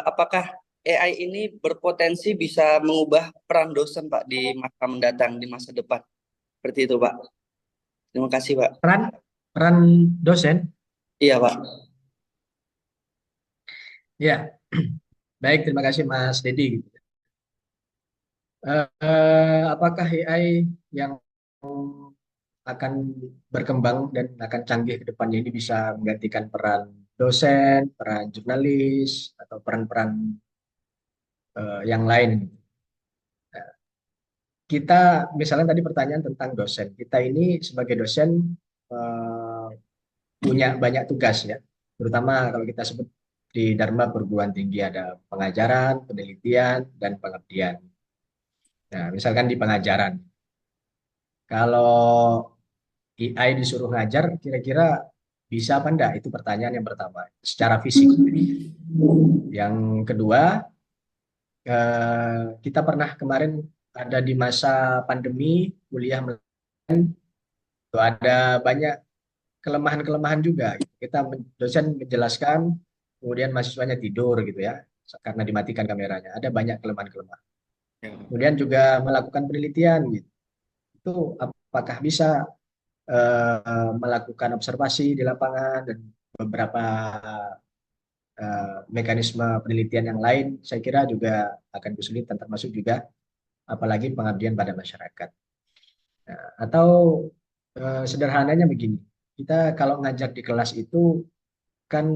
apakah AI ini berpotensi bisa mengubah peran dosen, Pak, di masa mendatang, di masa depan? Seperti itu, Pak. Terima kasih, Pak. Peran peran dosen. Iya, Pak. Ya, baik. Terima kasih Mas Dedi. Apakah AI yang akan berkembang dan akan canggih ke depannya ini bisa menggantikan peran dosen, peran jurnalis, atau peran-peran yang lain? Kita misalnya tadi pertanyaan tentang dosen. Kita ini sebagai dosen eh, punya banyak tugas ya, terutama kalau kita sebut di Dharma perguruan tinggi ada pengajaran, penelitian, dan pengabdian. Nah, misalkan di pengajaran, kalau AI disuruh ngajar, kira-kira bisa apa enggak? Itu pertanyaan yang pertama, secara fisik. Yang kedua, kita pernah kemarin ada di masa pandemi, kuliah itu ada banyak kelemahan-kelemahan juga. Kita dosen menjelaskan, kemudian mahasiswanya tidur gitu ya, karena dimatikan kameranya. Ada banyak kelemahan-kelemahan. Kemudian juga melakukan penelitian gitu. Itu apakah bisa melakukan observasi di lapangan dan beberapa mekanisme penelitian yang lain, saya kira juga akan kesulitan, termasuk juga apalagi pengabdian pada masyarakat. Nah, atau sederhananya begini, kita kalau ngajar di kelas itu kan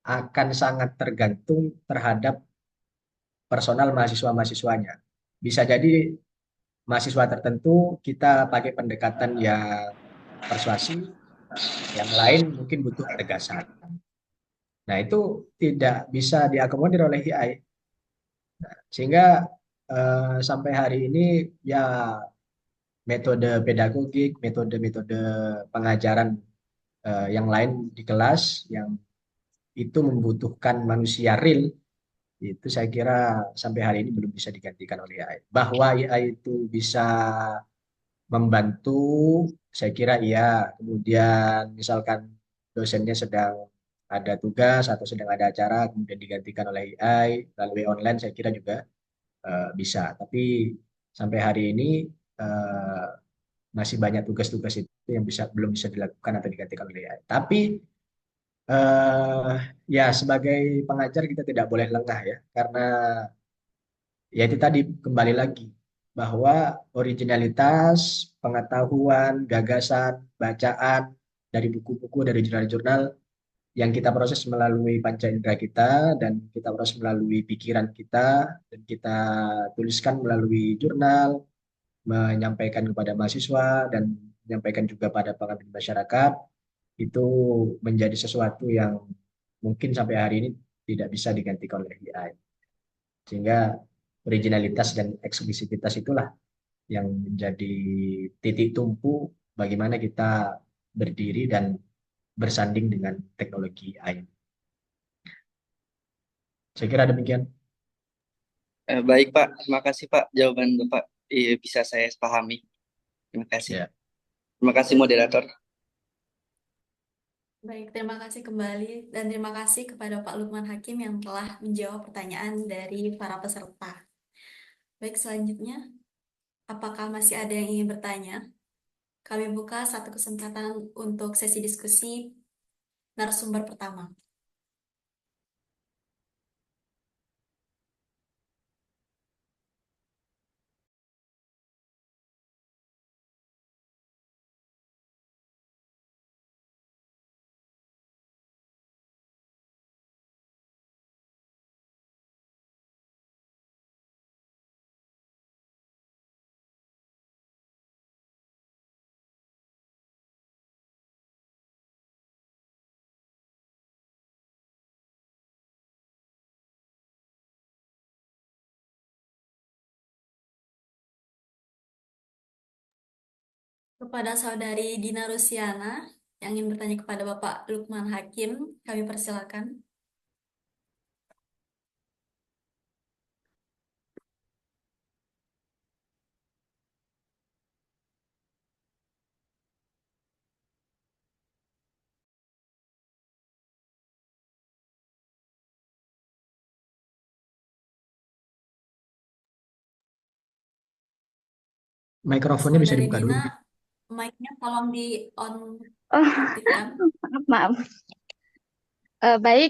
akan sangat tergantung terhadap personal mahasiswa-mahasiswanya. Bisa jadi mahasiswa tertentu kita pakai pendekatan yang persuasi, yang lain mungkin butuh ketegasan. Nah, itu tidak bisa diakomodir oleh AI. Sehingga sampai hari ini ya metode pedagogik, metode-metode pengajaran yang lain di kelas yang itu membutuhkan manusia real, itu saya kira sampai hari ini belum bisa digantikan oleh AI. Bahwa AI itu bisa membantu, saya kira iya. Kemudian misalkan dosennya sedang ada tugas atau sedang ada acara, kemudian digantikan oleh AI melalui online, saya kira juga bisa. Tapi sampai hari ini eh, masih banyak tugas-tugas itu yang belum bisa dilakukan atau digantikan oleh AI. Tapi ya sebagai pengajar kita tidak boleh lengah ya, karena ya itu tadi kembali lagi bahwa originalitas, pengetahuan, gagasan, bacaan dari buku-buku, dari jurnal-jurnal yang kita proses melalui panca indera kita dan kita proses melalui pikiran kita dan kita tuliskan melalui jurnal, menyampaikan kepada mahasiswa dan menyampaikan juga pada pengabdi masyarakat, itu menjadi sesuatu yang mungkin sampai hari ini tidak bisa digantikan oleh AI. Sehingga originalitas dan eksklusivitas itulah yang menjadi titik tumpu bagaimana kita berdiri dan bersanding dengan teknologi AI. Saya kira demikian. Baik, Pak. Terima kasih, Pak. Jawaban Bapak bisa saya pahami. Terima kasih. Ya. Terima kasih, moderator. Baik, terima kasih kembali dan terima kasih kepada Pak Lukman Hakim yang telah menjawab pertanyaan dari para peserta. Baik, selanjutnya Apakah masih ada yang ingin bertanya? Kami buka satu kesempatan untuk sesi diskusi narasumber pertama. Kepada Saudari Dina Rusiana yang ingin bertanya kepada Bapak Lukman Hakim, kami persilakan. Mikrofonnya bisa Saudari dibuka Dina, dulu. mic-nya tolong di on Oh, aktifkan. maaf. Baik,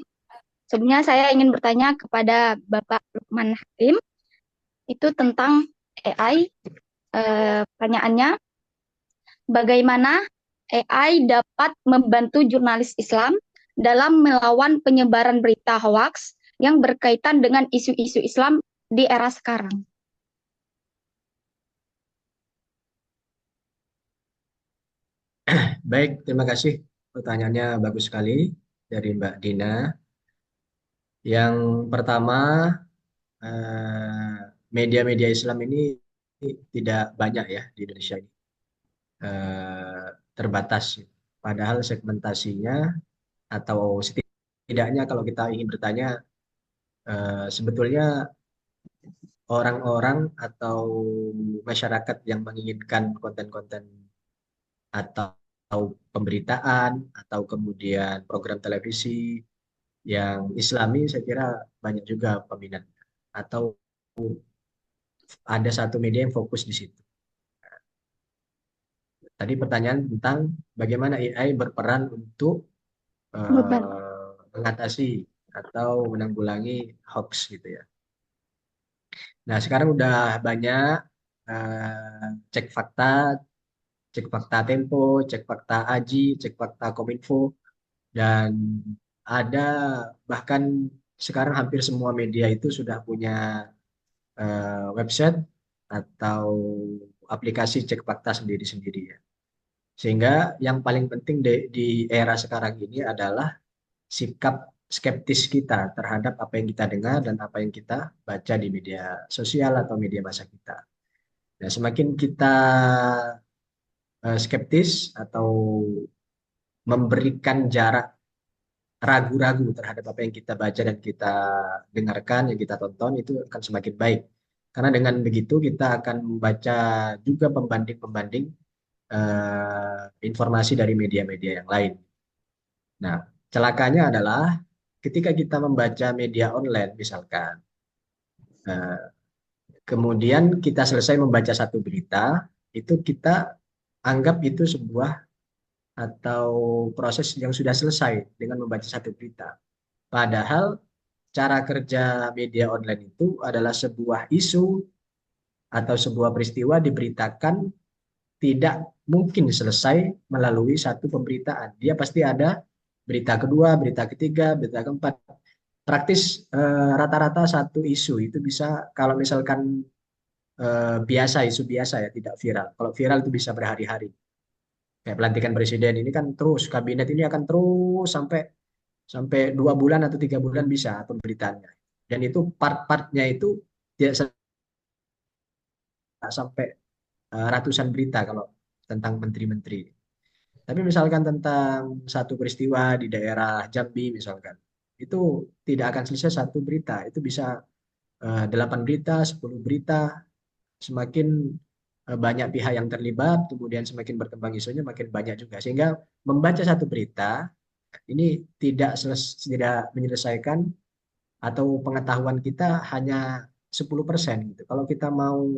sebelumnya saya ingin bertanya kepada Bapak Lukman Hakim, itu tentang AI. Pertanyaannya, bagaimana AI dapat membantu jurnalis Islam dalam melawan penyebaran berita hoaks yang berkaitan dengan isu-isu Islam di era sekarang? Baik, terima kasih. Pertanyaannya bagus sekali dari Mbak Dina. Yang pertama, media-media Islam ini tidak banyak ya di Indonesia ini. Eh, Terbatas. Padahal segmentasinya atau setidaknya kalau kita ingin bertanya, sebetulnya orang-orang atau masyarakat yang menginginkan konten-konten atau pemberitaan atau kemudian program televisi yang Islami, saya kira banyak juga peminat atau ada satu media yang fokus di situ. Tadi pertanyaan tentang bagaimana AI berperan untuk Beban. mengatasi atau menanggulangi hoax gitu ya. Nah, sekarang udah banyak cek fakta, cek fakta Tempo, cek fakta Aji, cek fakta Kominfo, dan ada bahkan sekarang hampir semua media itu sudah punya website atau aplikasi cek fakta sendiri-sendiri ya. Sehingga yang paling penting di era sekarang ini adalah sikap skeptis kita terhadap apa yang kita dengar dan apa yang kita baca di media sosial atau media massa kita. Nah, semakin kita skeptis atau memberikan jarak ragu-ragu terhadap apa yang kita baca dan kita dengarkan, yang kita tonton, itu akan semakin baik. Karena dengan begitu kita akan membaca juga pembanding-pembanding informasi dari media-media yang lain. Nah, celakanya adalah ketika kita membaca media online misalkan, eh, kemudian kita selesai membaca satu berita, itu kita anggap itu sebuah atau proses yang sudah selesai dengan membaca satu berita. Padahal cara kerja media online itu adalah sebuah isu atau sebuah peristiwa diberitakan tidak mungkin selesai melalui satu pemberitaan. Dia pasti ada berita kedua, berita ketiga, berita keempat. Praktis rata-rata satu isu itu bisa kalau misalkan biasa, isu biasa ya, tidak viral. Kalau viral itu bisa berhari-hari. Kayak pelantikan presiden ini kan terus, kabinet ini akan terus sampai sampai 2 bulan atau 3 bulan bisa pemberitaannya. Dan itu part-partnya itu tidak sampai ratusan berita kalau tentang menteri-menteri. Tapi misalkan tentang satu peristiwa di daerah Jambi misalkan, itu tidak akan selesai satu berita. Itu bisa 8 berita, 10 berita, semakin banyak pihak yang terlibat, kemudian semakin berkembang isunya, makin banyak juga. Sehingga membaca satu berita ini tidak menyelesaikan atau pengetahuan kita hanya 10% gitu. Kalau kita mau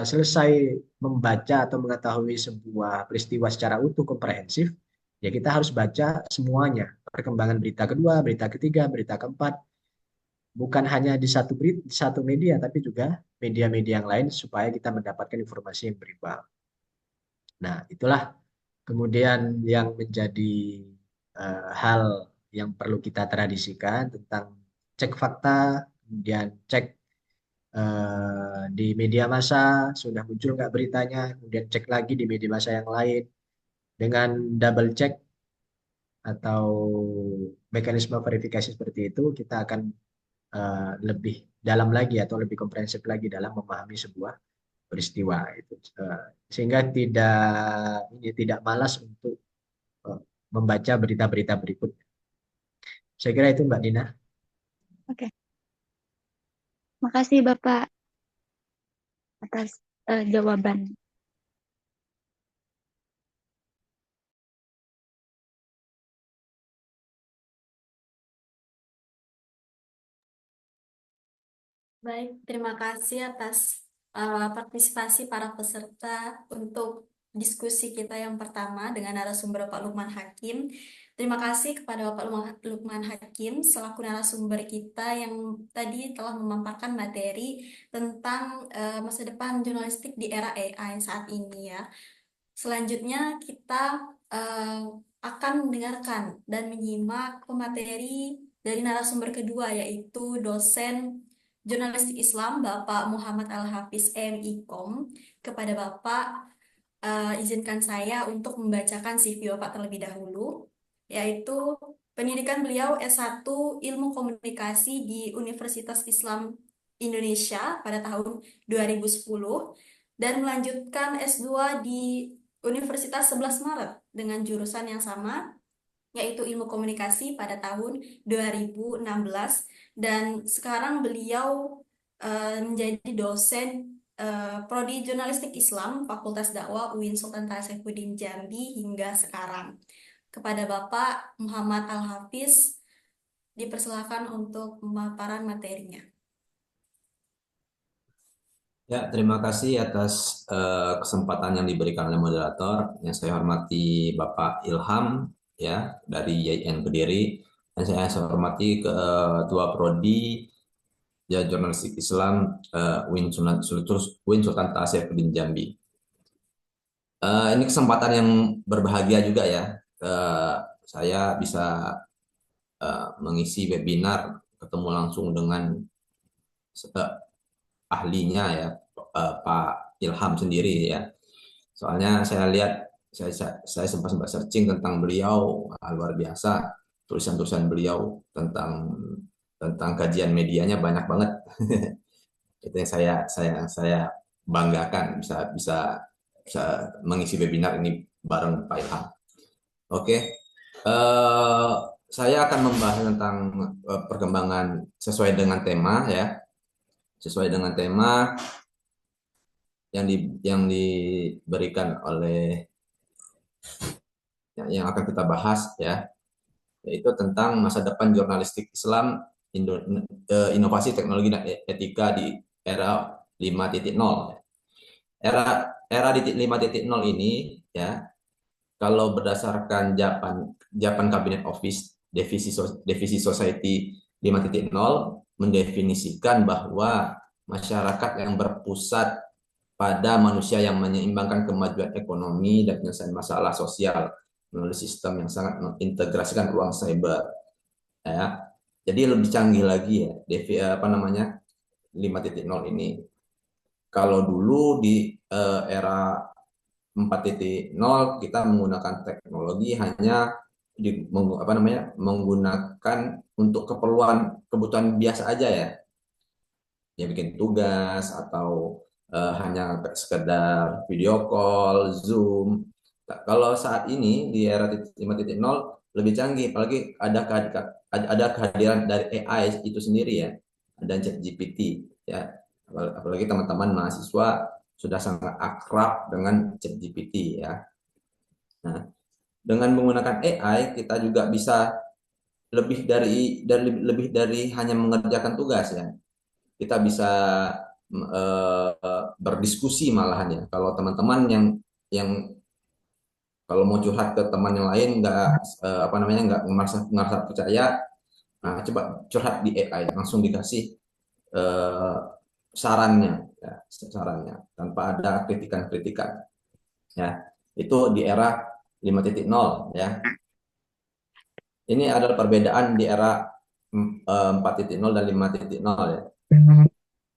selesai membaca atau mengetahui sebuah peristiwa secara utuh komprehensif, ya kita harus baca semuanya, perkembangan berita kedua, berita ketiga, berita keempat, bukan hanya di di satu media, tapi juga media-media yang lain supaya kita mendapatkan informasi yang berimbang. Nah, itulah kemudian yang menjadi hal yang perlu kita tradisikan tentang cek fakta, kemudian cek di media massa sudah muncul nggak beritanya, kemudian cek lagi di media massa yang lain dengan double check atau mekanisme verifikasi seperti itu, kita akan lebih dalam lagi atau lebih komprehensif lagi dalam memahami sebuah peristiwa itu. Sehingga tidak malas untuk membaca berita-berita berikut. Saya kira itu Mbak Dina. Oke. Makasih Bapak atas jawaban. Baik, terima kasih atas partisipasi para peserta untuk diskusi kita yang pertama dengan narasumber Pak Lukman Hakim. Terima kasih kepada Bapak Lukman Hakim selaku narasumber kita yang tadi telah memaparkan materi tentang masa depan jurnalistik di era AI saat ini ya. Selanjutnya kita akan mendengarkan dan menyimak pemateri dari narasumber kedua yaitu dosen Jurnalistik Islam Bapak Muhammad Al-Hafiz MIKOM. Kepada Bapak, izinkan saya untuk membacakan CV Bapak terlebih dahulu, yaitu pendidikan beliau S1 Ilmu Komunikasi di Universitas Islam Indonesia pada tahun 2010 dan melanjutkan S2 di Universitas 11 Maret dengan jurusan yang sama, yaitu Ilmu Komunikasi pada tahun 2016 dan sekarang beliau menjadi dosen Prodi Jurnalistik Islam Fakultas Dakwah UIN Sultan Tasefuddin Jambi hingga sekarang. Kepada Bapak Muhammad Al-Hafiz dipersilakan untuk pemaparan materinya. Ya, terima kasih atas kesempatan yang diberikan oleh moderator. Yang saya hormati Bapak Ilham ya dari YIN Kediri, dan saya hormati Ketua Prodi ya Jurnalistik Islam UIN Sultan Tasefuddin Jambi. Ini kesempatan yang berbahagia juga ya. Saya bisa mengisi webinar ketemu langsung dengan ahlinya ya Pak Ilham sendiri ya. Soalnya saya lihat saya sempat searching tentang beliau, luar biasa tulisan-tulisan beliau tentang kajian medianya banyak banget. Itu yang saya banggakan bisa mengisi webinar ini bareng Pak Ilham. Oke. Saya akan membahas tentang perkembangan sesuai dengan tema ya. Sesuai dengan tema yang diberikan oleh yang akan kita bahas ya, yaitu tentang masa depan jurnalistik Islam, inovasi teknologi dan etika di era 5.0. Era 5.0 ini ya, kalau berdasarkan Japan Cabinet Office Divisi Society 5.0 mendefinisikan bahwa masyarakat yang berpusat pada manusia yang menyeimbangkan kemajuan ekonomi dan penyelesaian masalah sosial melalui sistem yang sangat mengintegrasikan ruang cyber. Ya. Jadi lebih canggih lagi ya, 5.0 ini. Kalau dulu di era 4.0 kita menggunakan teknologi hanya menggunakan untuk kebutuhan biasa aja ya bikin tugas atau hanya sekedar video call, Zoom. Kalau saat ini di era 5.0 lebih canggih, apalagi ada kehadiran dari AI itu sendiri ya, dan ChatGPT ya. Apalagi teman-teman mahasiswa sudah sangat akrab dengan ChatGPT ya. Nah, dengan menggunakan AI kita juga bisa lebih dari hanya mengerjakan tugas ya. Kita bisa berdiskusi malahan ya. Kalau teman-teman yang kalau mau curhat ke teman yang lain nggak merasa percaya, nah coba curhat di AI langsung dikasih eh, sarannya ya, sarannya tanpa ada kritikan-kritikan ya. Itu di era 5.0 ya. Ini adalah perbedaan di era 4.0 dan 5.0 ya.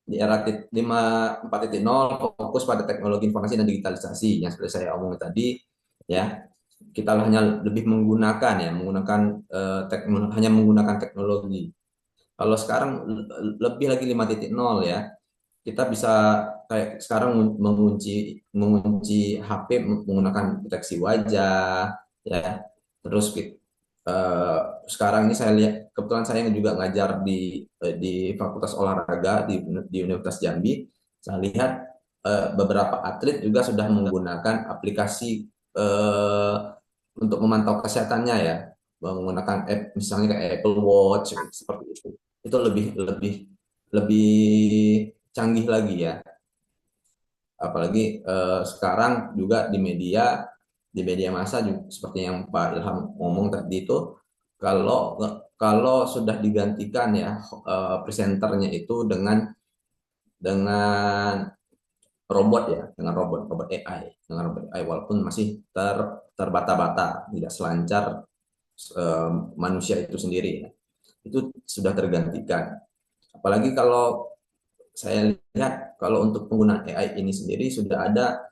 Di era 4.0 fokus pada teknologi informasi dan digitalisasi yang seperti saya omongin tadi ya. Kita hanya lebih hanya menggunakan teknologi. Kalau sekarang lebih lagi 5.0 ya. Kita bisa kayak sekarang mengunci HP menggunakan deteksi wajah ya. Terus sekarang ini saya lihat, kebetulan saya juga ngajar di Fakultas Olahraga di Universitas Jambi. Saya lihat beberapa atlet juga sudah menggunakan aplikasi untuk memantau kesehatannya ya, menggunakan app misalnya kayak Apple Watch seperti itu. Itu lebih canggih lagi ya. Apalagi sekarang juga di media massa juga, seperti yang Pak Ilham ngomong tadi itu, kalau sudah digantikan ya presenternya itu dengan robot ya, dengan robot AI, walaupun masih terbata-bata, tidak selancar manusia itu sendiri ya. Itu sudah tergantikan. Apalagi kalau saya lihat kalau untuk penggunaan AI ini sendiri sudah ada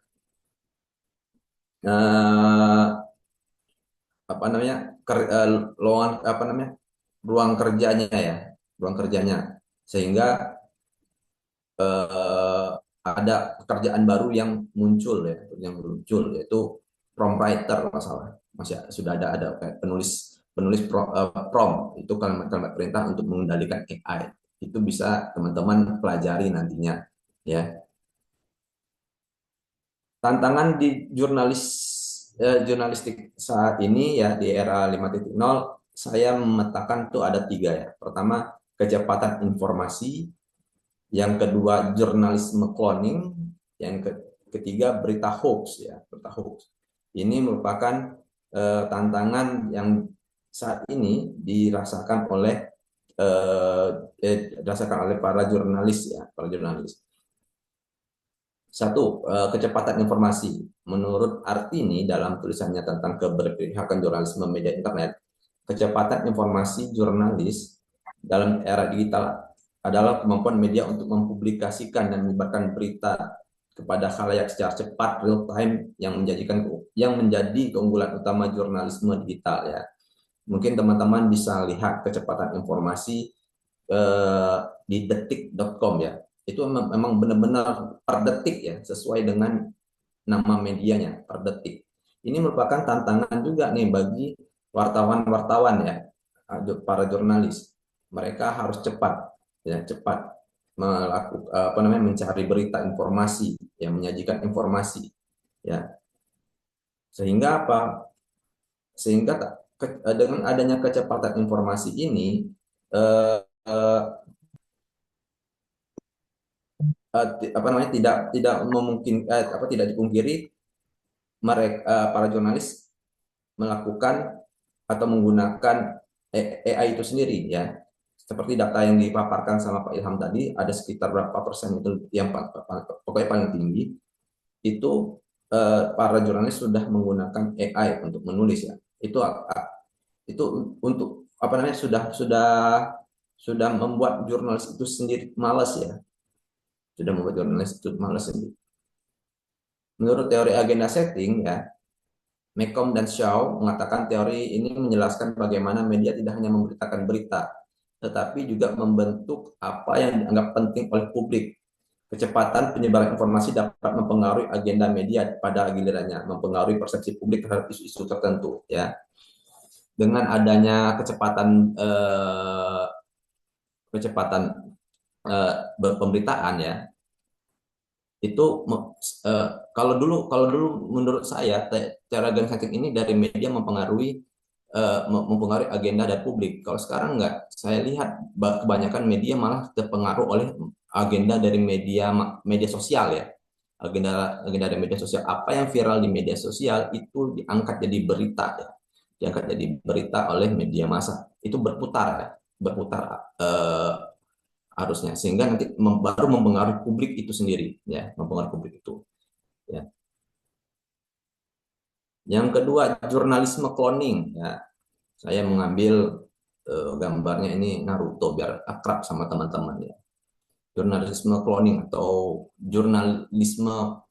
ruang kerjanya sehingga ada pekerjaan baru yang muncul yaitu prompt writer masih sudah ada penulis prompt, itu kalimat perintah untuk mengendalikan AI. Itu bisa teman-teman pelajari nantinya ya. Tantangan di jurnalistik saat ini ya, di era 5.0 saya memetakan tuh ada 3 ya. Pertama, kecepatan informasi, yang kedua jurnalisme cloning, yang ketiga berita hoax ya, berita hoax. Ini merupakan tantangan yang saat ini dirasakan oleh para jurnalis ya, para jurnalis. Satu, kecepatan informasi. Menurut Artini dalam tulisannya tentang keberpihakan jurnalisme media internet, kecepatan informasi jurnalis dalam era digital adalah kemampuan media untuk mempublikasikan dan menyebarkan berita kepada khalayak secara cepat, real time, yang menjadi keunggulan utama jurnalisme digital ya. Mungkin teman-teman bisa lihat kecepatan informasi di detik.com ya. Itu memang benar-benar per detik ya, sesuai dengan nama medianya, per detik. Ini merupakan tantangan juga nih bagi wartawan-wartawan ya, para jurnalis. Mereka harus cepat mencari berita, informasi, yang menyajikan informasi ya. Sehingga dengan adanya kecepatan informasi ini tidak dipungkiri para jurnalis melakukan atau menggunakan AI itu sendiri ya. Seperti data yang dipaparkan sama Pak Ilham tadi, ada sekitar berapa persen itu yang pokoknya paling tinggi itu para jurnalis sudah menggunakan AI untuk menulis ya. Itu untuk sudah membuat jurnalis itu sendiri malas ya. Sudah membuat jurnalis itu malas sendiri. Menurut teori agenda setting ya, Mecom dan Shaw mengatakan teori ini menjelaskan bagaimana media tidak hanya memberitakan berita, tetapi juga membentuk apa yang dianggap penting oleh publik. Kecepatan penyebaran informasi dapat mempengaruhi agenda media pada gilirannya, mempengaruhi persepsi publik terhadap isu-isu tertentu ya. Dengan adanya kecepatan pemberitaan ya, itu kalau dulu menurut saya cara agenda setting ini dari media mempengaruhi agenda dari publik. Kalau sekarang enggak, saya lihat kebanyakan media malah terpengaruh oleh agenda dari media sosial ya. Agenda dari media sosial, apa yang viral di media sosial itu diangkat jadi berita ya. Diangkat jadi berita oleh media massa. Itu berputar ya, berputar harusnya, sehingga nanti baru mempengaruhi publik itu sendiri ya, mempengaruhi publik itu ya. Yang kedua, jurnalisme cloning ya. Saya mengambil gambarnya ini Naruto biar akrab sama teman-teman ya. Jurnalisme cloning atau jurnalisme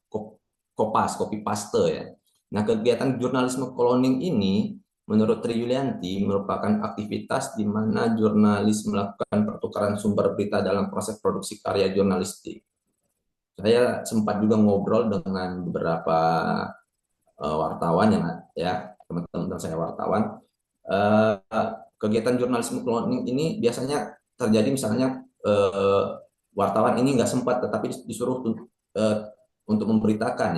kopas, copy paste ya. Nah, kegiatan jurnalisme cloning ini menurut Tri Yulianti merupakan aktivitas di mana jurnalis melakukan pertukaran sumber berita dalam proses produksi karya jurnalistik. Saya sempat juga ngobrol dengan beberapa wartawan yang ya, teman-teman saya wartawan. Kegiatan jurnalisme cloning ini biasanya terjadi misalnya wartawan ini nggak sempat, tetapi disuruh untuk memberitakan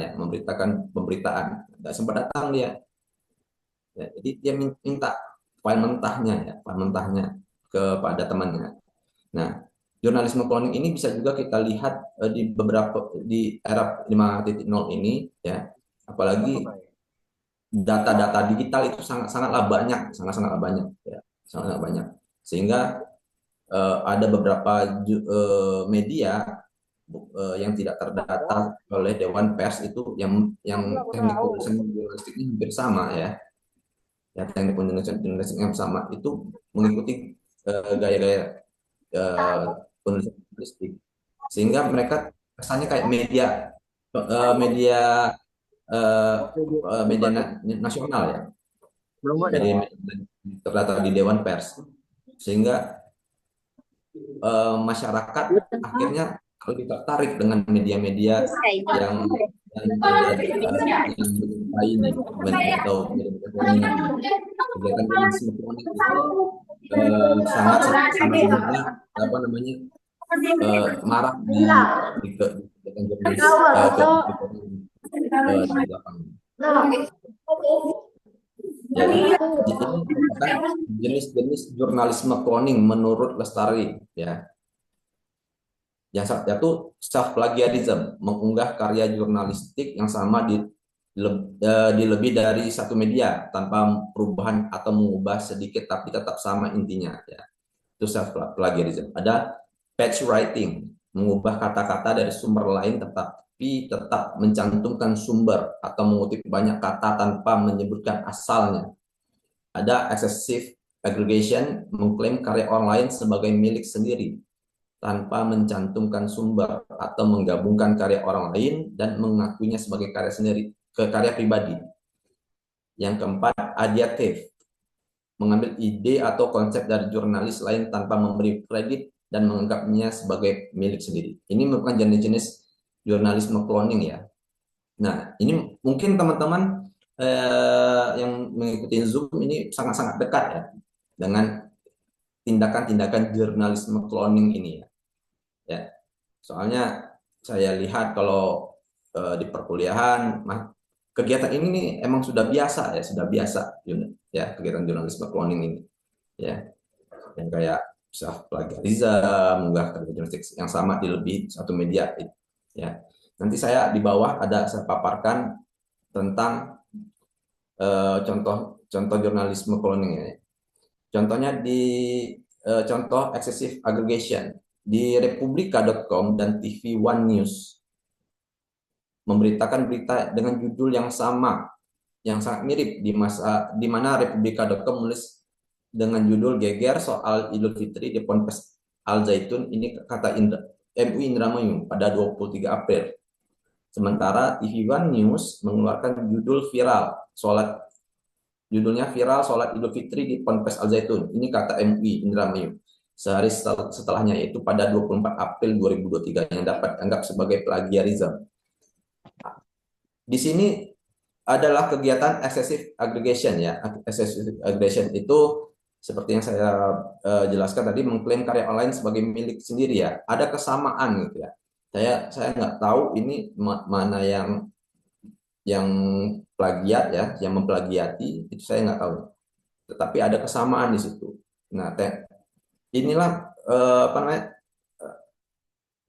pemberitaan, nggak sempat datang dia. Ya, jadi dia minta file mentahnya kepada temannya. Nah, jurnalisme cloning ini bisa juga kita lihat di era 5.0 ini ya, apalagi data-data digital itu sangatlah banyak ya, sangatlah banyak, sehingga ada beberapa media yang tidak terdata oleh Dewan Pers itu yang teknik jurnalistiknya hampir sama ya. Ya, teknik jurnalistik yang sama itu mengikuti gaya-gaya penulisan jurnalistik, sehingga mereka kesannya kayak media nasional ya, jadi terdata di Dewan Pers, sehingga masyarakat akhirnya kalau tertarik dengan media-media yang lain atau kegiatan jurnalisme cloning itu sangat apa namanya marak di kegiatan jurnalis di lapangan. Ya, ini jenis-jenis jurnalisme cloning menurut Lestari ya. Yang satu self plagiarism, mengunggah karya jurnalistik yang sama di lebih dari satu media tanpa perubahan atau mengubah sedikit tapi tetap sama intinya ya. Itu self plagiarism. Ada patch writing, mengubah kata-kata dari sumber lain tetapi tetap mencantumkan sumber atau mengutip banyak kata tanpa menyebutkan asalnya. Ada excessive aggregation, mengklaim karya orang lain sebagai milik sendiri tanpa mencantumkan sumber atau menggabungkan karya orang lain dan mengakuinya sebagai karya pribadi. Yang keempat, adiatif, mengambil ide atau konsep dari jurnalis lain tanpa memberi kredit dan menganggapnya sebagai milik sendiri. Ini merupakan jenis-jenis jurnalisme cloning ya. Nah, ini mungkin teman-teman yang mengikuti Zoom ini sangat-sangat dekat ya dengan tindakan-tindakan jurnalisme cloning ini ya. Ya, soalnya saya lihat kalau di perkuliahan kegiatan ini nih emang sudah biasa ya kegiatan jurnalisme cloning ini ya, yang kayak self plagiarism, mengunggah karya jurnalistik yang sama di lebih satu media ya. Nanti saya di bawah saya paparkan tentang contoh jurnalisme cloning ya. Contohnya di contoh excessive aggregation di republika.com dan TV One News memberitakan berita dengan judul yang sama, yang sangat mirip di mana republika.com menulis dengan judul geger soal Idul Fitri di Ponpes Al Zaitun, ini kata MUI Indramayu pada 23 April. Sementara TV One News mengeluarkan judulnya viral sholat Idul Fitri di Ponpes Al Zaitun, ini kata MUI Indramayu. Sehari setelahnya, yaitu pada 24 April 2023, yang dapat dianggap sebagai plagiarisme. Di sini adalah kegiatan excessive aggregation ya. Excessive aggregation itu seperti yang saya jelaskan tadi, mengklaim karya online sebagai milik sendiri ya. Ada kesamaan gitu ya. Saya nggak tahu ini mana yang plagiat ya, yang memplagiati itu saya nggak tahu. Tetapi ada kesamaan di situ. Nah, inilah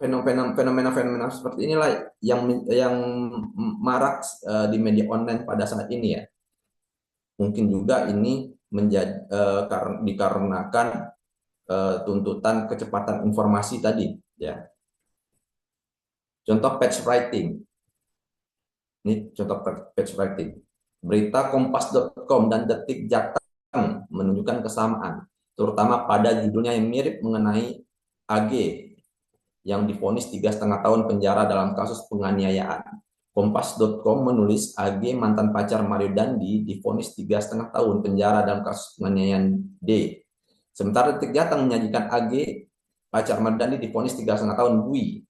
fenomena seperti inilah yang marak di media online pada saat ini ya. Mungkin juga ini menjadi dikarenakan tuntutan kecepatan informasi tadi ya. Contoh page writing. Ini contoh page writing. Berita kompas.com dan Detik Jateng menunjukkan kesamaan, terutama pada judulnya yang mirip mengenai AG yang divonis 3,5 tahun penjara dalam kasus penganiayaan. Kompas.com menulis AG mantan pacar Mario Dandi divonis 3,5 tahun penjara dalam kasus penganiayaan D. Sementara Detik Jateng menyajikan AG pacar Mario Dandi divonis 3,5 tahun bui.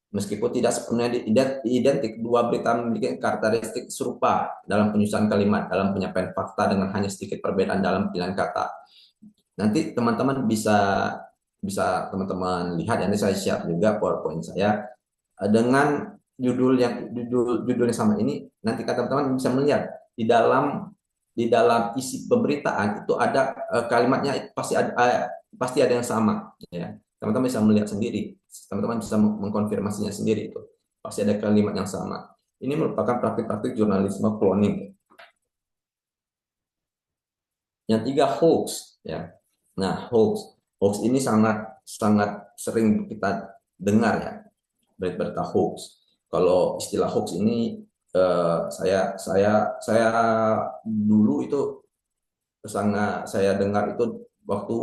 Meskipun tidak sepenuhnya identik, dua berita memiliki karakteristik serupa dalam penyusunan kalimat, dalam penyampaian fakta dengan hanya sedikit perbedaan dalam pilihan kata. Nanti teman-teman bisa teman-teman lihat, nanti saya share juga PowerPoint saya dengan judulnya sama ini. Nanti teman-teman bisa melihat di dalam isi pemberitaan itu ada kalimatnya pasti ada yang sama ya. Teman-teman bisa melihat sendiri, teman-teman bisa mengkonfirmasinya sendiri, itu pasti ada kalimat yang sama. Ini merupakan praktik-praktik jurnalisme cloning. Yang tiga, hoax ya. Nah, hoax ini sangat sering kita dengar ya, berita hoax. Kalau istilah hoax ini saya dulu itu saya dengar itu waktu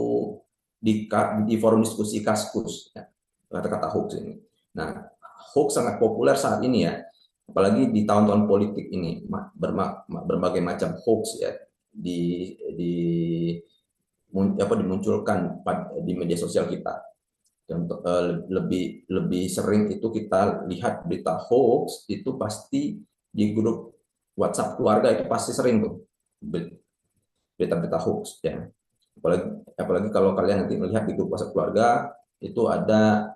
di forum diskusi Kaskus ya, kata-kata hoax ini. Nah, hoax sangat populer saat ini ya, apalagi di tahun-tahun politik ini, berbagai macam hoax ya dimunculkan di media sosial kita. Contoh lebih sering itu kita lihat berita hoax itu pasti di grup WhatsApp keluarga, itu pasti sering tuh berita-berita hoax ya. Apalagi kalau kalian nanti melihat di grup WhatsApp keluarga itu ada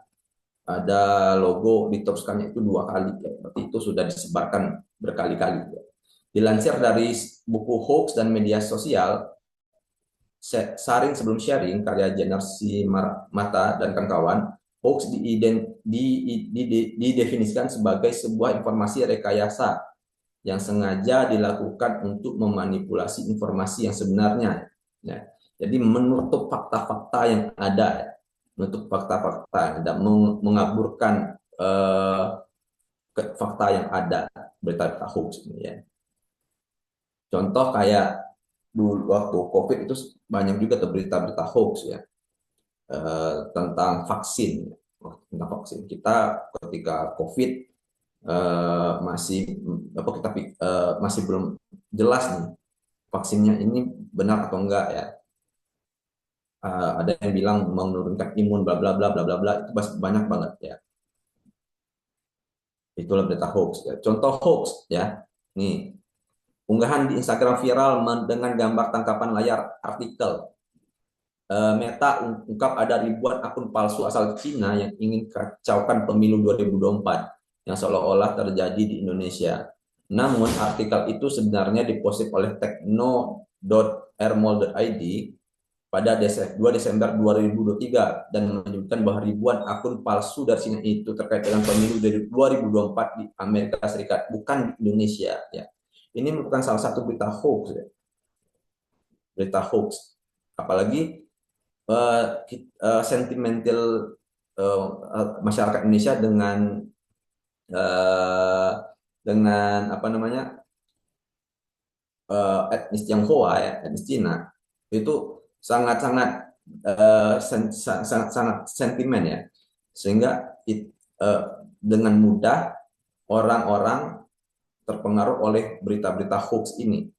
logo diteruskannya itu 2 kali ya. Berarti itu sudah disebarkan berkali-kali ya. Dilansir dari buku Hoax dan Media Sosial, Saring Sebelum Sharing, karya Jenarsi Mata dan kawan-kawan, hoax didefinisikan sebagai sebuah informasi rekayasa yang sengaja dilakukan untuk memanipulasi informasi yang sebenarnya ya. Jadi menutup fakta-fakta yang ada, dan mengaburkan fakta yang ada, berita-berita hoax ini ya. Contoh kayak dulu waktu COVID itu banyak juga berita-berita hoax ya, tentang vaksin. Kita ketika COVID masih belum jelas nih vaksinnya ini benar atau enggak ya. Ada yang bilang menurunkan imun bla bla bla bla bla bla, itu banyak banget ya. Itulah berita hoax ya. Contoh hoax ya. Nih, unggahan di Instagram viral dengan gambar tangkapan layar artikel. Meta ungkap ada ribuan akun palsu asal Cina yang ingin kacaukan pemilu 2024 yang seolah-olah terjadi di Indonesia. Namun artikel itu sebenarnya diposting oleh tekno.rmol.id pada 2 Desember 2023 dan menyebutkan bahwa ribuan akun palsu dari Cina itu terkait dengan pemilu dari 2024 di Amerika Serikat, bukan di Indonesia ya. Ini merupakan salah satu berita hoax ya. Berita hoax. Apalagi sentimental masyarakat Indonesia dengan apa namanya etnis Tionghoa ya, etnis Cina, itu sangat sentimen ya, sehingga dengan mudah orang-orang terpengaruh oleh berita-berita hoax ini.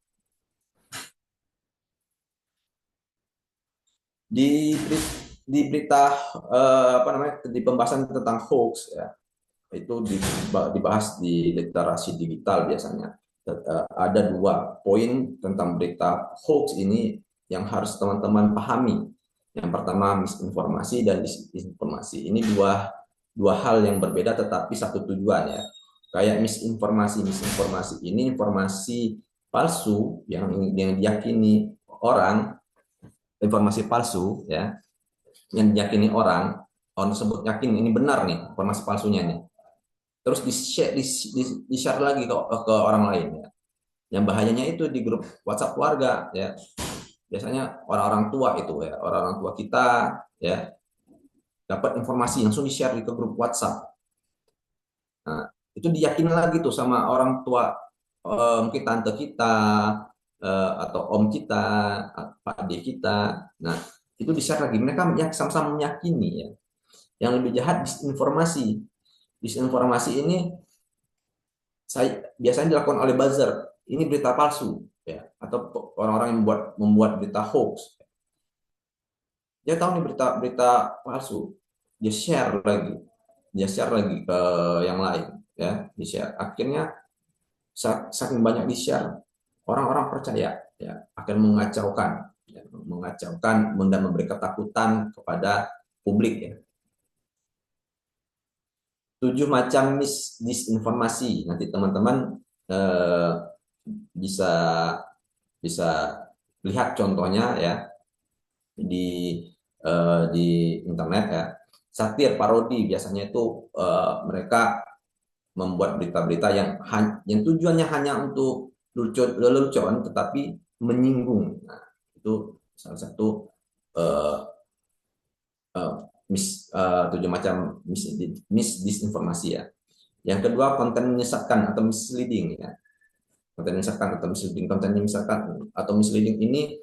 Di berita di pembahasan tentang hoax ya, itu dibahas di literasi digital biasanya. Ada 2 poin tentang berita hoax ini yang harus teman-teman pahami. Yang pertama, misinformasi dan disinformasi. Ini dua hal yang berbeda tetapi satu tujuan ya. Kayak misinformasi ini informasi palsu yang diyakini orang, informasi palsu ya, yang diyakini orang orang tersebut yakin ini benar nih informasi palsunya nih, terus di-share lagi ke orang lain ya. Yang bahayanya itu di grup WhatsApp keluarga ya. Biasanya orang-orang tua itu ya, orang-orang tua kita ya dapat informasi langsung di-share ke grup WhatsApp. Nah, itu diyakini lagi tuh sama orang tua, mungkin tante kita atau om kita, pak adik kita. Nah, itu di-share lagi. Mereka sama-sama meyakini ya. Yang lebih jahat disinformasi. Disinformasi ini biasanya dilakukan oleh buzzer. Ini berita palsu ya, atau orang-orang yang membuat berita hoax. Dia tahu nih berita palsu, dia share lagi ke yang lain ya, di share. Akhirnya saking banyak di share, orang-orang percaya ya, akan mengacaukan dan memberi ketakutan kepada publik ya. 7 macam disinformasi. Nanti teman-teman bisa lihat contohnya ya di internet ya. Satir, parodi biasanya itu mereka membuat berita-berita yang tujuannya hanya untuk lelucon tetapi menyinggung. Nah, itu salah satu 7 macam disinformasi ya. Yang kedua, konten menyesatkan atau misleading ya. Konten menyesatkan atau misleading ini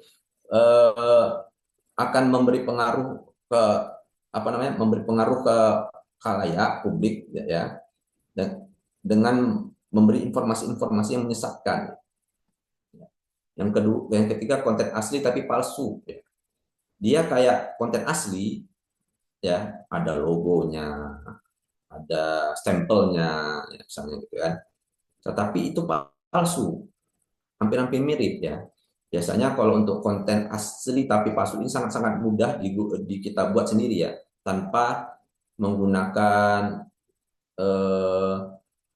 akan memberi pengaruh ke khalayak publik ya, dan dengan memberi informasi-informasi yang menyesatkan. Yang ketiga, konten asli tapi palsu ya. Dia kayak konten asli ya, ada logonya, ada stempelnya ya, misalnya gitu kan. Tetapi itu palsu, hampir-hampir mirip ya. Biasanya kalau untuk konten asli tapi palsu ini sangat-sangat mudah kita buat sendiri ya, tanpa menggunakan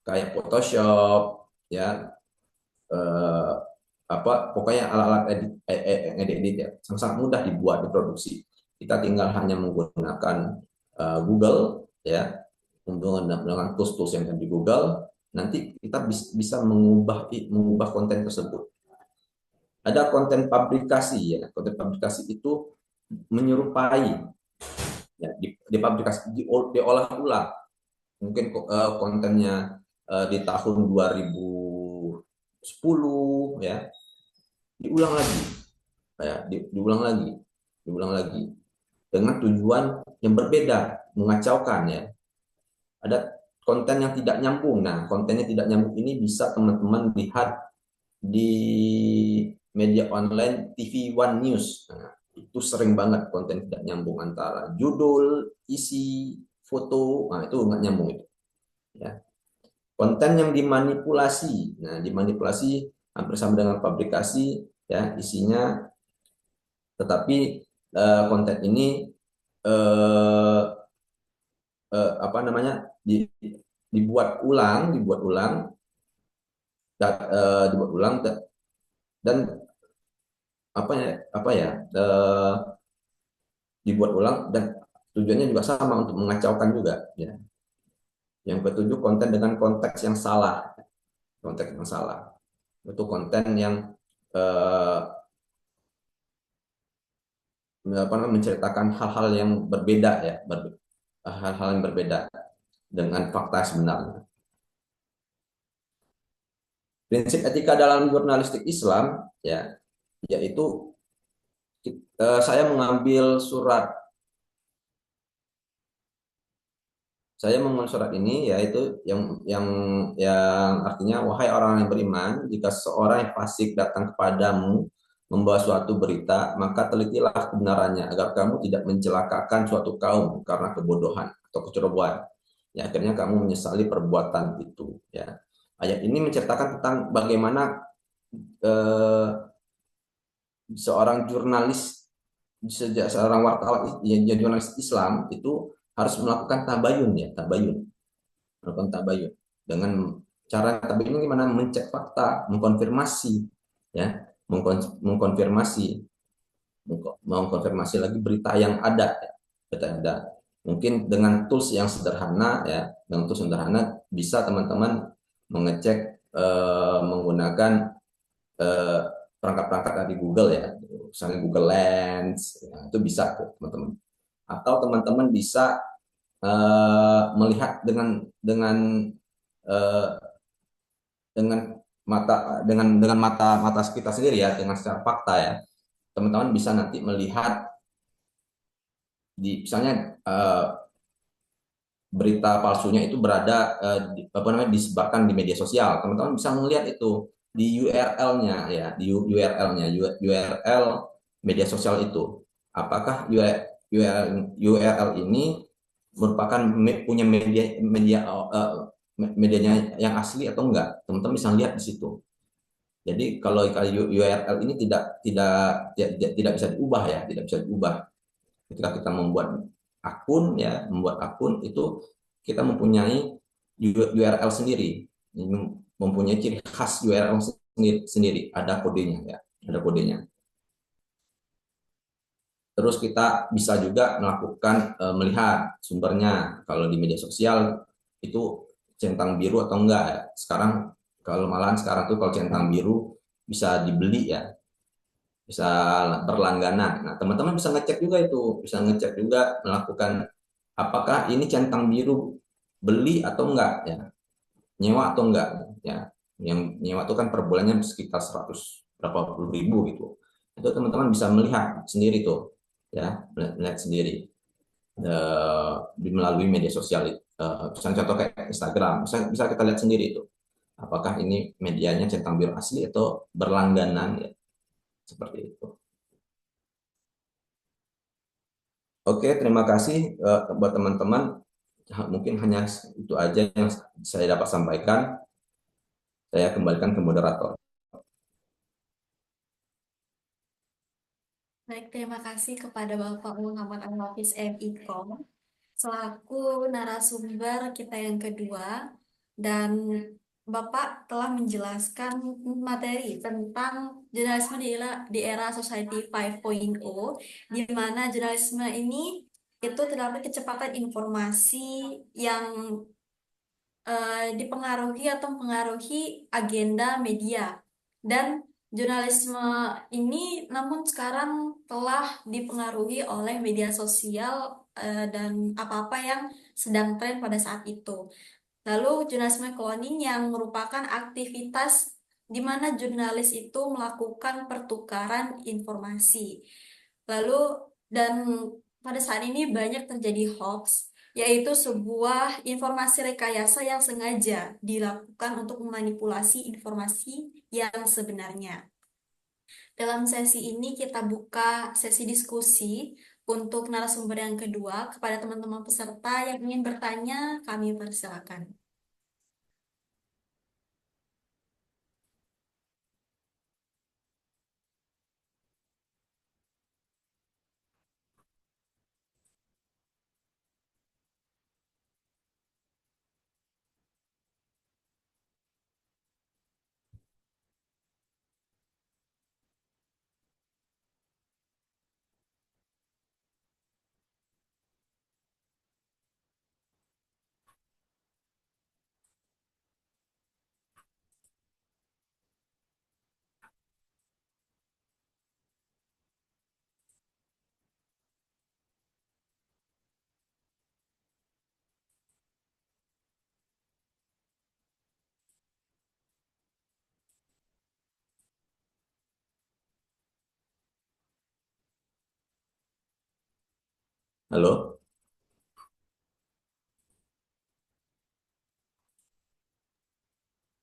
kayak Photoshop ya, pokoknya alat-alat edit ya, sangat mudah dibuat, diproduksi. Kita tinggal hanya menggunakan Google ya, dengan tools-tools yang ada di Google, nanti kita bisa mengubah konten tersebut. Ada konten fabrikasi ya. Konten fabrikasi itu menyerupai ya, diolah ulang. Mungkin kontennya di tahun 2010 ya, diulang lagi dengan tujuan yang berbeda, mengacaukan ya. Ada konten yang tidak nyambung. Nah, kontennya tidak nyambung ini bisa teman-teman lihat di media online TV One News. Nah, itu sering banget konten tidak nyambung antara judul, isi, foto. Nah, itu nggak nyambung itu. Ya. Konten yang dimanipulasi. Nah, dimanipulasi hampir sama dengan fabrikasi ya, isinya, tetapi konten ini dibuat ulang dan dibuat ulang dan tujuannya juga sama, untuk mengacaukan juga ya. Yang ketujuh, konten dengan konteks yang salah. Konteks yang salah itu konten yang menceritakan hal-hal yang berbeda ya, hal-hal yang berbeda dengan fakta sebenarnya. Prinsip etika dalam jurnalistik Islam ya, yaitu saya mengambil surat ini, yaitu yang artinya, wahai orang yang beriman, jika seorang yang fasik datang kepadamu membawa suatu berita, maka telitilah kebenarannya agar kamu tidak mencelakakan suatu kaum karena kebodohan atau kecerobohan. Ya, akhirnya kamu menyesali perbuatan itu. Ya, ayat ini menceritakan tentang bagaimana seorang jurnalis, seorang wartawan, jurnalis Islam itu harus melakukan tabayun ya, melakukan tabayun. Dengan cara tabayun gimana? Mencek fakta, mengkonfirmasi ya, mengkonfirmasi lagi berita yang ada ya, Mungkin dengan tools yang sederhana ya, dengan tools sederhana bisa teman-teman mengecek menggunakan eh, perangkat-perangkat dari Google ya, misalnya Google Lens, ya, itu bisa tuh teman-teman. Atau teman-teman bisa melihat eh, dengan dengan mata mata kita sendiri ya, dengan secara fakta ya. Teman-teman bisa nanti melihat di misalnya berita palsunya itu berada apa namanya disebarkan di media sosial. Teman-teman bisa melihat itu di URL-nya ya, di URL-nya, URL media sosial itu. Apakah URL ini merupakan punya medianya yang asli atau enggak? Teman-teman bisa lihat di situ. Jadi kalau URL ini tidak bisa diubah ya, tidak bisa diubah. Ketika kita membuat akun itu kita mempunyai URL sendiri, mempunyai ciri khas URL sendiri, ada kodenya ya, ada kodenya. Terus kita bisa juga melakukan melihat sumbernya. Kalau di media sosial itu centang biru atau enggak ya. Sekarang sekarang tuh kalau centang biru bisa dibeli ya, bisa berlangganan. Nah, teman-teman bisa ngecek juga itu, bisa ngecek juga melakukan apakah ini centang biru beli atau enggak ya, nyewa atau enggak ya. Yang nyewa itu kan per bulannya sekitar 100 berapa puluh ribu gitu. Itu teman-teman bisa melihat sendiri tuh ya, melihat sendiri melalui media sosial. Misalnya contoh kayak Instagram, bisa kita lihat sendiri itu apakah ini medianya centang biru asli atau berlangganan ya, seperti itu. Oke, terima kasih buat teman-teman. Mungkin hanya itu aja yang saya dapat sampaikan. Saya kembalikan ke moderator. Baik, terima kasih kepada Bapak Muhammad Al-Hafiz MIKOM selaku narasumber kita yang kedua, dan Bapak telah menjelaskan materi tentang jurnalisme di era Society 5.0, di mana jurnalisme ini itu terdapat kecepatan informasi yang dipengaruhi atau mempengaruhi agenda media. Dan jurnalisme ini namun sekarang telah dipengaruhi oleh media sosial dan apa-apa yang sedang tren pada saat itu. Lalu jurnalisme cloning yang merupakan aktivitas di mana jurnalis itu melakukan pertukaran informasi. Lalu dan pada saat ini banyak terjadi hoax, yaitu sebuah informasi rekayasa yang sengaja dilakukan untuk memanipulasi informasi yang sebenarnya. Dalam sesi ini kita buka sesi diskusi untuk narasumber yang kedua. Kepada teman-teman peserta yang ingin bertanya, kami persilakan. Halo?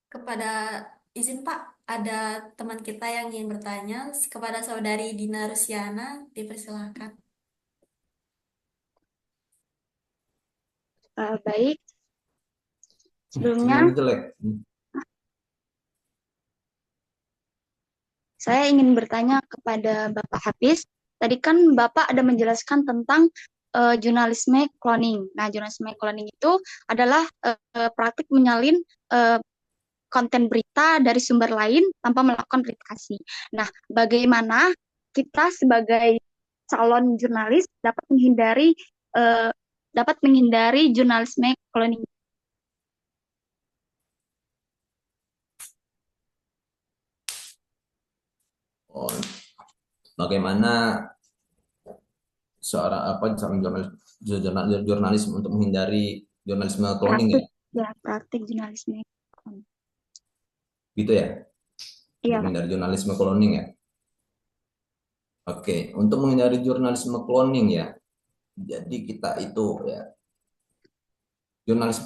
Kepada izin Pak, ada teman kita yang ingin bertanya kepada saudari Dina Rusiana, dipersilakan. Baik, sebelumnya Sinyalnya jelek. saya ingin bertanya kepada Bapak Hafiz. Tadi kan Bapak ada menjelaskan tentang jurnalisme cloning. Nah, jurnalisme cloning itu adalah praktik menyalin konten berita dari sumber lain tanpa melakukan verifikasi. Nah, bagaimana kita sebagai calon jurnalis dapat menghindari dapat menghindari jurnalisme cloning. Oh, bagaimana seorang jurnalis untuk menghindari jurnalisme cloning ya? Praktik jurnalisme cloning. Gitu ya? Iya, Untuk menghindari jurnalisme cloning ya? Oke, untuk menghindari jurnalisme cloning ya. Jadi kita itu ya,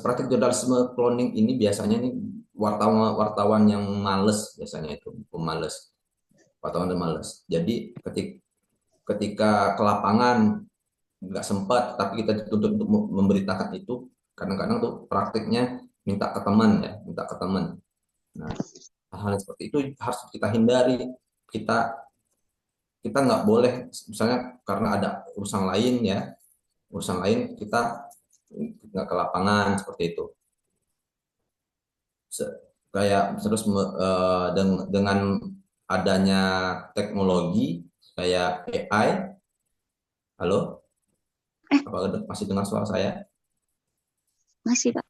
praktik jurnalisme cloning ini biasanya nih wartawan yang males biasanya itu, pemales. Wartawan yang males. Jadi ketika ke lapangan nggak sempat, tapi kita dituntut untuk memberitakan itu, kadang-kadang tuh praktiknya minta ke teman ya, minta ke teman. Nah, hal-hal seperti itu harus kita hindari. Kita kita nggak boleh, misalnya karena ada urusan lain ya, urusan lain kita nggak ke lapangan seperti itu. Kayak terus dengan adanya teknologi kayak AI, halo, apa masih dengar suara saya? masih Pak.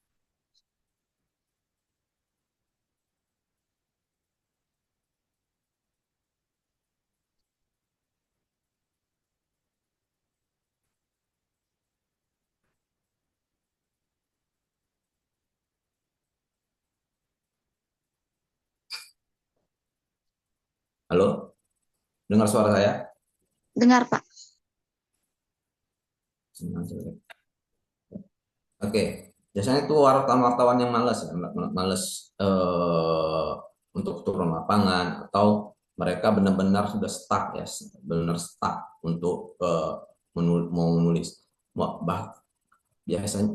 Halo, dengar suara saya? Dengar Pak. Oke, biasanya itu wartawan-wartawan yang malas ya, malas untuk turun lapangan, atau mereka benar-benar sudah stuck ya, benar stuck untuk mau menulis. Biasanya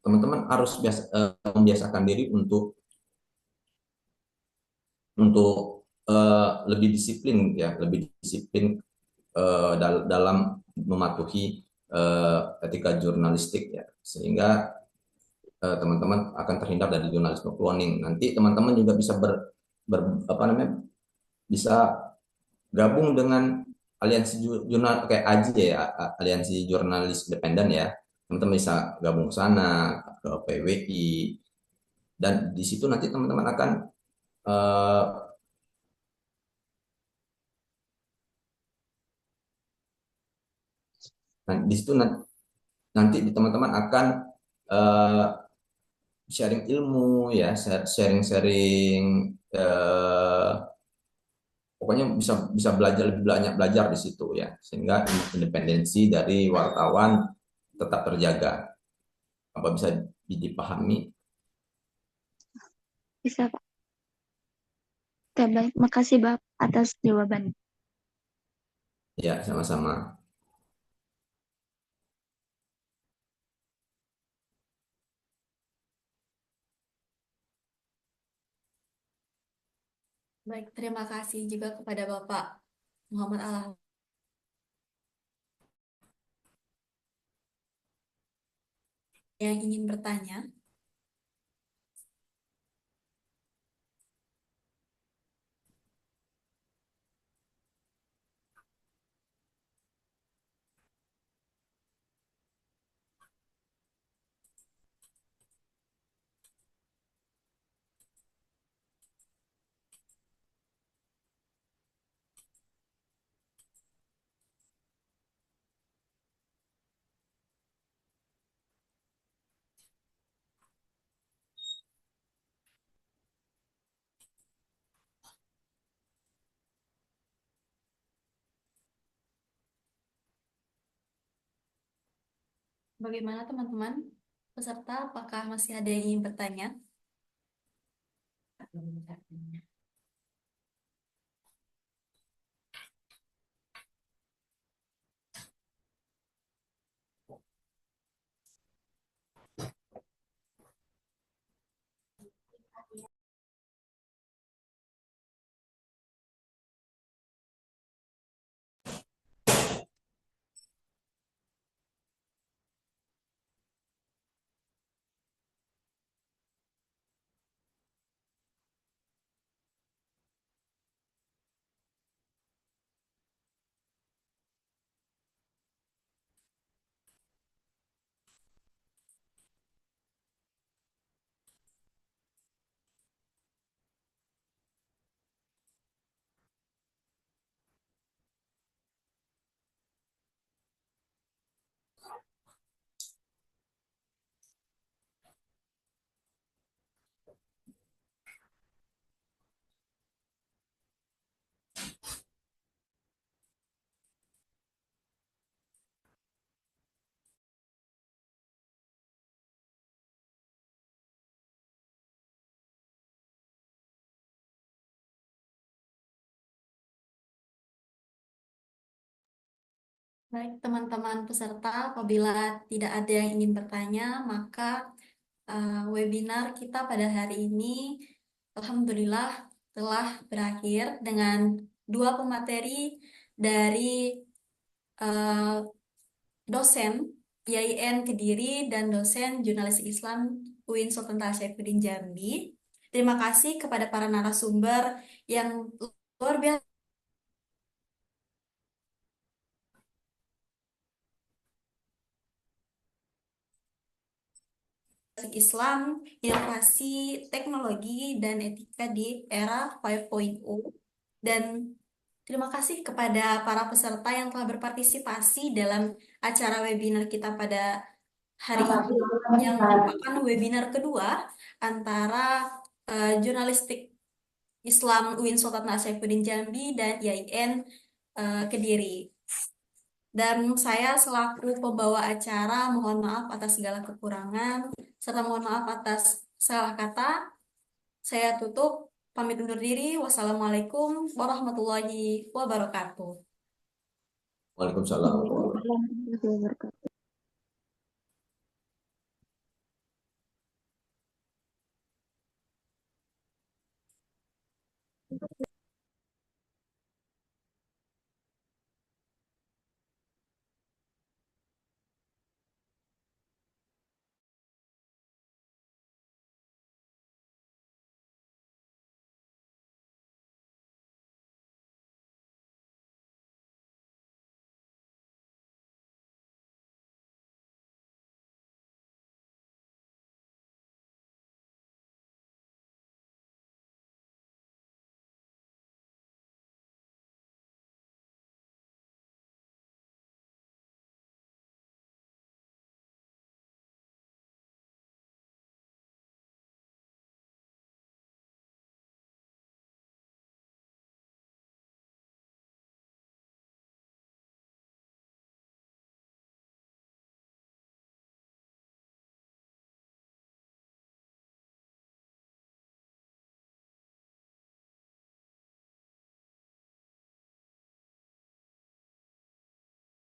teman-teman harus membiasakan diri untuk lebih disiplin ya, lebih disiplin dalam mematuhi etika jurnalistik ya, sehingga teman-teman akan terhindar dari jurnalisme cloning. Nanti teman-teman juga bisa apa namanya, bisa gabung dengan aliansi jurnal kayak AJI ya, aliansi jurnalis independen ya. Teman-teman bisa gabung ke sana, ke PWI, dan di situ nanti teman-teman akan eh, di situ nanti teman-teman akan eh, sharing ilmu ya, sharing-sharing, pokoknya bisa bisa belajar, lebih banyak belajar di situ ya, sehingga independensi dari wartawan tetap terjaga. Apa bisa dipahami? Bisa Pak. Oke, baik. Makasih Bapak atas jawabannya. Ya, sama-sama. Baik, terima kasih juga kepada Bapak Muhammad Alam yang ingin bertanya. Bagaimana teman-teman? Peserta, apakah masih ada yang ingin bertanya? Baik, teman-teman peserta, apabila tidak ada yang ingin bertanya, maka webinar kita pada hari ini, alhamdulillah, telah berakhir dengan dua pemateri dari eh, dosen IAIN Kediri dan dosen Jurnalistik Islam UIN Sultan Tasyaifuddin Jambi. Terima kasih kepada para narasumber yang luar biasa Islam, inovasi, teknologi, dan etika di era 5.0. Dan terima kasih kepada para peserta yang telah berpartisipasi dalam acara webinar kita pada hari ini, yang merupakan webinar kedua antara Jurnalistik Islam UIN Sultan Nasyaifuddin Jambi dan IAIN Kediri. Dan saya selaku pembawa acara mohon maaf atas segala kekurangan, serta mohon maaf atas salah kata. Saya tutup, pamit undur diri. Wassalamualaikum warahmatullahi wabarakatuh. Waalaikumsalam. Warahmatullahi wabarakatuh.